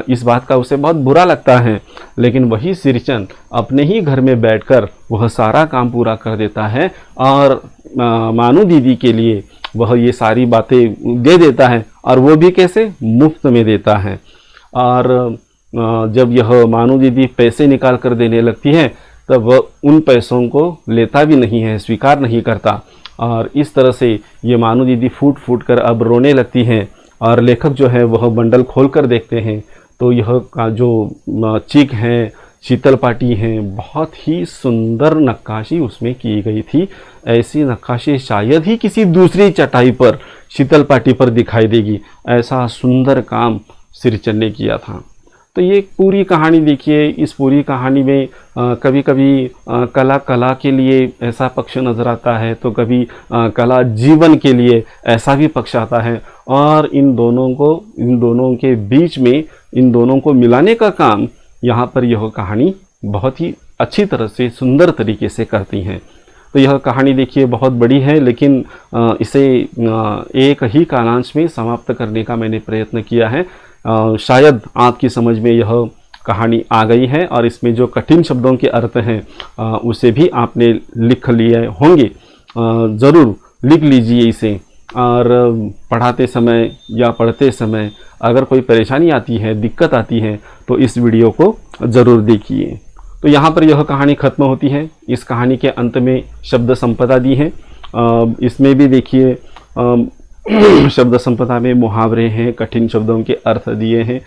इस बात का उसे बहुत बुरा लगता है। लेकिन वही सिरचंद अपने ही घर में बैठकर वह सारा काम पूरा कर देता है और मानू दीदी के लिए वह ये सारी बातें दे देता है, और वो भी कैसे, मुफ्त में देता है। और जब यह मानू दीदी पैसे निकाल कर देने लगती है तब वह उन पैसों को लेता भी नहीं है, स्वीकार नहीं करता। और इस तरह से ये मानू दीदी फूट फूट कर अब रोने लगती हैं। और लेखक जो है वह बंडल खोल कर देखते हैं तो यह जो चीक है, शीतल पाटी हैं, बहुत ही सुंदर नक्काशी उसमें की गई थी। ऐसी नक्काशी शायद ही किसी दूसरी चटाई पर, शीतल पाटी पर दिखाई देगी। ऐसा सुंदर काम सिरचंद ने किया था। तो ये पूरी कहानी देखिए। इस पूरी कहानी में कभी कभी कला के लिए ऐसा पक्ष नज़र आता है, तो कभी कला जीवन के लिए ऐसा भी पक्ष आता है। और इन दोनों के बीच में इन दोनों को मिलाने का काम यहाँ पर यह कहानी बहुत ही अच्छी तरह से, सुंदर तरीके से करती हैं। तो यह कहानी देखिए बहुत बड़ी है, लेकिन इसे एक ही कालांश में समाप्त करने का मैंने प्रयत्न किया है। शायद आपकी समझ में यह कहानी आ गई है और इसमें जो कठिन शब्दों के अर्थ हैं उसे भी आपने लिख लिए होंगे। ज़रूर लिख लीजिए इसे, और पढ़ाते समय या पढ़ते समय अगर कोई परेशानी आती है, दिक्कत आती है, तो इस वीडियो को ज़रूर देखिए। तो यहाँ पर यह कहानी ख़त्म होती है। इस कहानी के अंत में शब्द संपदा दी है। इसमें भी देखिए शब्द संपदा में मुहावरे हैं, कठिन शब्दों के अर्थ दिए हैं।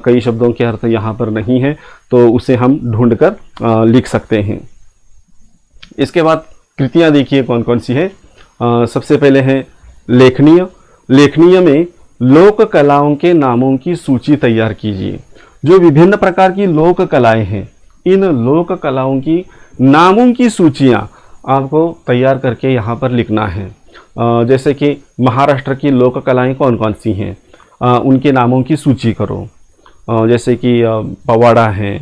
कई शब्दों के अर्थ यहाँ पर नहीं है, तो उसे हम ढूंढकर लिख सकते हैं। इसके बाद कृतियाँ देखिए कौन कौन सी है। सबसे पहले है लेखनीय। लेखनीय में लोक कलाओं के नामों की सूची तैयार कीजिए। जो विभिन्न प्रकार की लोक कलाएं हैं, इन लोक कलाओं की नामों की सूचियां आपको तैयार करके यहाँ पर लिखना है। जैसे कि महाराष्ट्र की लोक कलाएं कौन कौन सी हैं, उनके नामों की सूची करो। जैसे कि पवाड़ा है,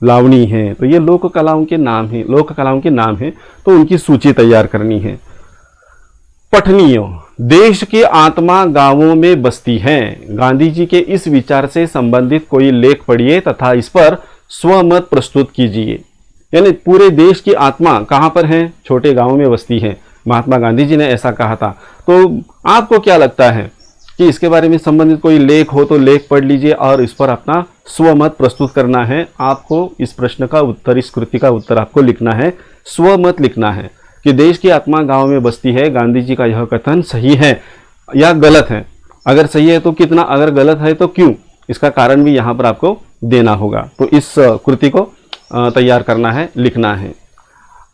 लावणी है, तो ये लोक कलाओं के नाम हैं, तो उनकी सूची तैयार करनी है। पठनीय। देश की आत्मा गांवों में बसती है। गांधी जी के इस विचार से संबंधित कोई लेख पढ़िए तथा इस पर स्वमत प्रस्तुत कीजिए। यानी पूरे देश की आत्मा कहाँ पर है? छोटे गांव में बसती है। महात्मा गांधी जी ने ऐसा कहा था। तो आपको क्या लगता है कि इसके बारे में संबंधित कोई लेख हो तो लेख पढ़ लीजिए और इस पर अपना स्वमत प्रस्तुत करना है। आपको इस प्रश्न का उत्तर, इस कृति का उत्तर आपको लिखना है, स्वमत लिखना है कि देश की आत्मा गांव में बसती है, गांधी जी का यह कथन सही है या गलत है। अगर सही है तो कितना, अगर गलत है तो क्यों, इसका कारण भी यहाँ पर आपको देना होगा। तो इस कृति को तैयार करना है, लिखना है।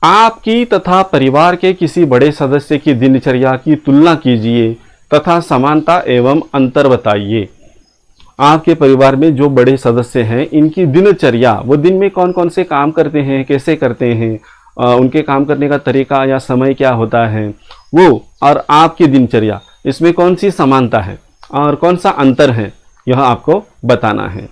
आपकी तथा परिवार के किसी बड़े सदस्य की दिनचर्या की तुलना कीजिए तथा समानता एवं अंतर बताइए। आपके परिवार में जो बड़े सदस्य हैं, इनकी दिनचर्या, वो दिन में कौन कौन से काम करते हैं, कैसे करते हैं, उनके काम करने का तरीका या समय क्या होता है, वो और आपकी दिनचर्या, इसमें कौन सी समानता है और कौन सा अंतर है, यह आपको बताना है।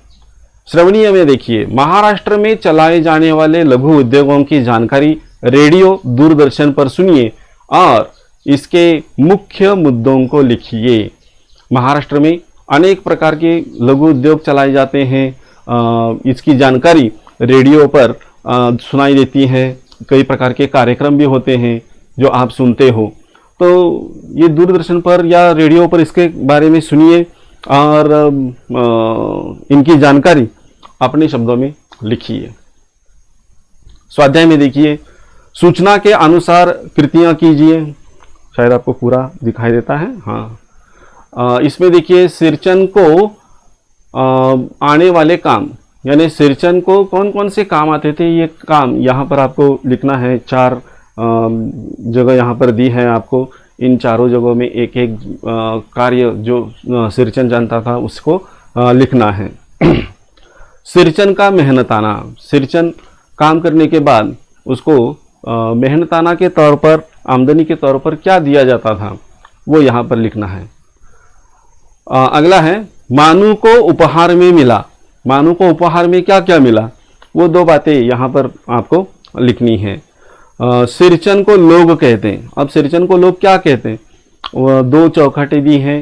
श्रवणीय में देखिए, महाराष्ट्र में चलाए जाने वाले लघु उद्योगों की जानकारी रेडियो दूरदर्शन पर सुनिए और इसके मुख्य मुद्दों को लिखिए। महाराष्ट्र में अनेक प्रकार के लघु उद्योग चलाए जाते हैं, इसकी जानकारी रेडियो पर सुनाई देती है। कई प्रकार के कार्यक्रम भी होते हैं जो आप सुनते हो, तो ये दूरदर्शन पर या रेडियो पर इसके बारे में सुनिए और इनकी जानकारी अपने शब्दों में लिखिए। स्वाध्याय में देखिए, सूचना के अनुसार कृतियां कीजिए। शायद आपको पूरा दिखाई देता है, हाँ। इसमें देखिए, सिरचन को आने वाले काम, यानी सिरचन को कौन कौन से काम आते थे, ये काम यहाँ पर आपको लिखना है। 4 जगह यहाँ पर दी है आपको। इन चारों जगहों में एक एक कार्य जो सिरचन जानता था उसको लिखना है। सिरचन का मेहनताना, सिरचन काम करने के बाद उसको मेहनताना के तौर पर, आमदनी के तौर पर क्या दिया जाता था, वो यहाँ पर लिखना है। अगला है, मानू को उपहार में मिला। मानू को उपहार में क्या क्या मिला, वो 2 बातें यहाँ पर आपको लिखनी है। सिरचन को लोग कहते हैं। अब सिरचन को लोग क्या कहते हैं, 2 चौखटें दी हैं,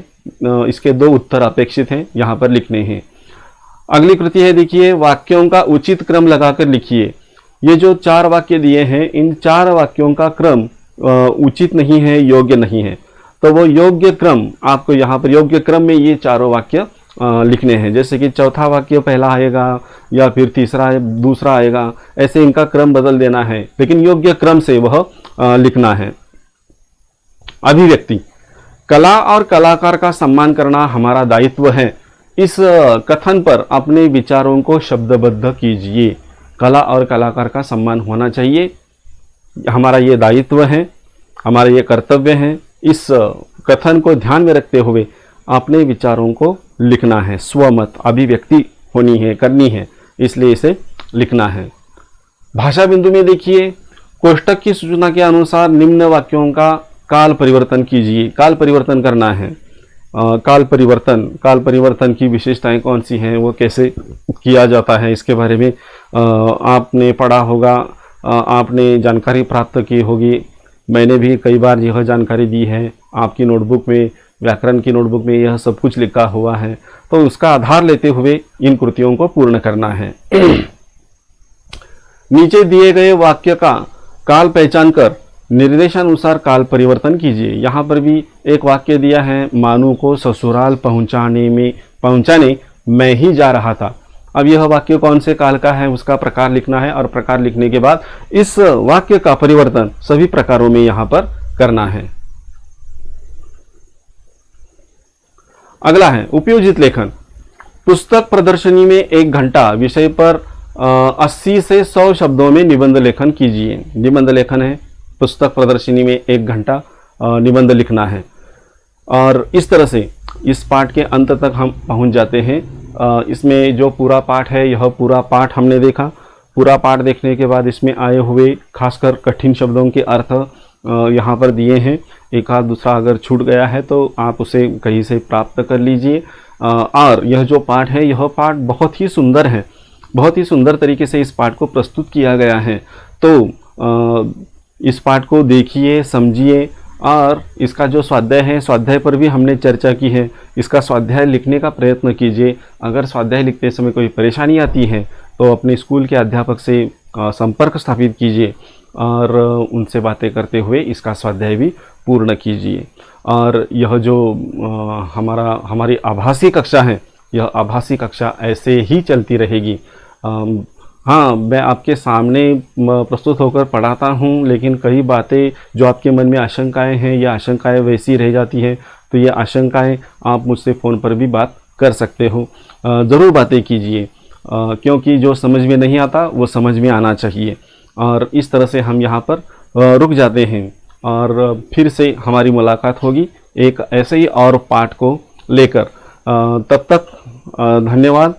इसके 2 उत्तर अपेक्षित हैं, यहाँ पर लिखने हैं। अगली कृति है, देखिए, वाक्यों का उचित क्रम लगाकर लिखिए। ये जो 4 वाक्य दिए हैं, इन 4 वाक्यों का क्रम उचित नहीं है, योग्य नहीं है, तो वो योग्य क्रम आपको यहाँ पर, योग्य क्रम में ये चारों वाक्य लिखने हैं। जैसे कि चौथा वाक्य पहला आएगा या फिर तीसरा दूसरा आएगा, ऐसे इनका क्रम बदल देना है, लेकिन योग्य क्रम से वह लिखना है। अभिव्यक्ति, कला और कलाकार का सम्मान करना हमारा दायित्व है। इस कथन पर अपने विचारों को शब्दबद्ध कीजिए। कला और कलाकार का सम्मान होना चाहिए, हमारा ये दायित्व है, हमारा ये कर्तव्य है। इस कथन को ध्यान में रखते हुए अपने विचारों को लिखना है। स्वमत, अभिव्यक्ति होनी है, करनी है, इसलिए इसे लिखना है। भाषा बिंदु में देखिए, कोष्टक की सूचना के अनुसार निम्न वाक्यों का काल परिवर्तन कीजिए। काल परिवर्तन करना है। काल परिवर्तन की विशेषताएं कौन सी हैं, वो कैसे किया जाता है, इसके बारे में आपने पढ़ा होगा, आपने जानकारी प्राप्त की होगी। मैंने भी कई बार यह जानकारी दी है। आपकी नोटबुक में, व्याकरण की नोटबुक में यह सब कुछ लिखा हुआ है, तो उसका आधार लेते हुए इन कृतियों को पूर्ण करना है। नीचे दिए गए वाक्य का काल पहचान कर निर्देशानुसार काल परिवर्तन कीजिए। यहाँ पर भी एक वाक्य दिया है, मानू को ससुराल पहुंचाने मैं ही जा रहा था। अब यह वाक्य कौन से काल का है, उसका प्रकार लिखना है और प्रकार लिखने के बाद इस वाक्य का परिवर्तन सभी प्रकारों में यहाँ पर करना है। अगला है उपयोजित लेखन। पुस्तक प्रदर्शनी में 1 घंटा विषय पर 80 से 100 शब्दों में निबंध लेखन कीजिए। निबंध लेखन है, पुस्तक प्रदर्शनी में 1 घंटा निबंध लिखना है। और इस तरह से इस पाठ के अंत तक हम पहुंच जाते हैं। इसमें जो पूरा पाठ है, यह पूरा पाठ हमने देखा। पूरा पाठ देखने के बाद इसमें आए हुए खासकर कठिन शब्दों के अर्थ यहाँ पर दिए हैं। एक आध दूसरा अगर छूट गया है तो आप उसे कहीं से प्राप्त कर लीजिए। और यह जो पाठ है, यह पाठ बहुत ही सुंदर है, बहुत ही सुंदर तरीके से इस पाठ को प्रस्तुत किया गया है। तो इस पाठ को देखिए, समझिए और इसका जो स्वाध्याय है, स्वाध्याय पर भी हमने चर्चा की है। इसका स्वाध्याय लिखने का प्रयत्न कीजिए। अगर स्वाध्याय लिखते समय कोई परेशानी आती है तो अपने स्कूल के अध्यापक से संपर्क स्थापित कीजिए और उनसे बातें करते हुए इसका स्वाध्याय भी पूर्ण कीजिए। और यह जो हमारी आभासी कक्षा है, यह आभासी कक्षा ऐसे ही चलती रहेगी। हाँ, मैं आपके सामने प्रस्तुत होकर पढ़ाता हूँ, लेकिन कई बातें जो आपके मन में आशंकाएं हैं, या आशंकाएं वैसी रह जाती हैं, तो ये आशंकाएं आप मुझसे फ़ोन पर भी बात कर सकते हो। ज़रूर बातें कीजिए, क्योंकि जो समझ में नहीं आता वो समझ में आना चाहिए। और इस तरह से हम यहाँ पर रुक जाते हैं और फिर से हमारी मुलाकात होगी एक ऐसे ही और पाठ को लेकर। तब तक धन्यवाद।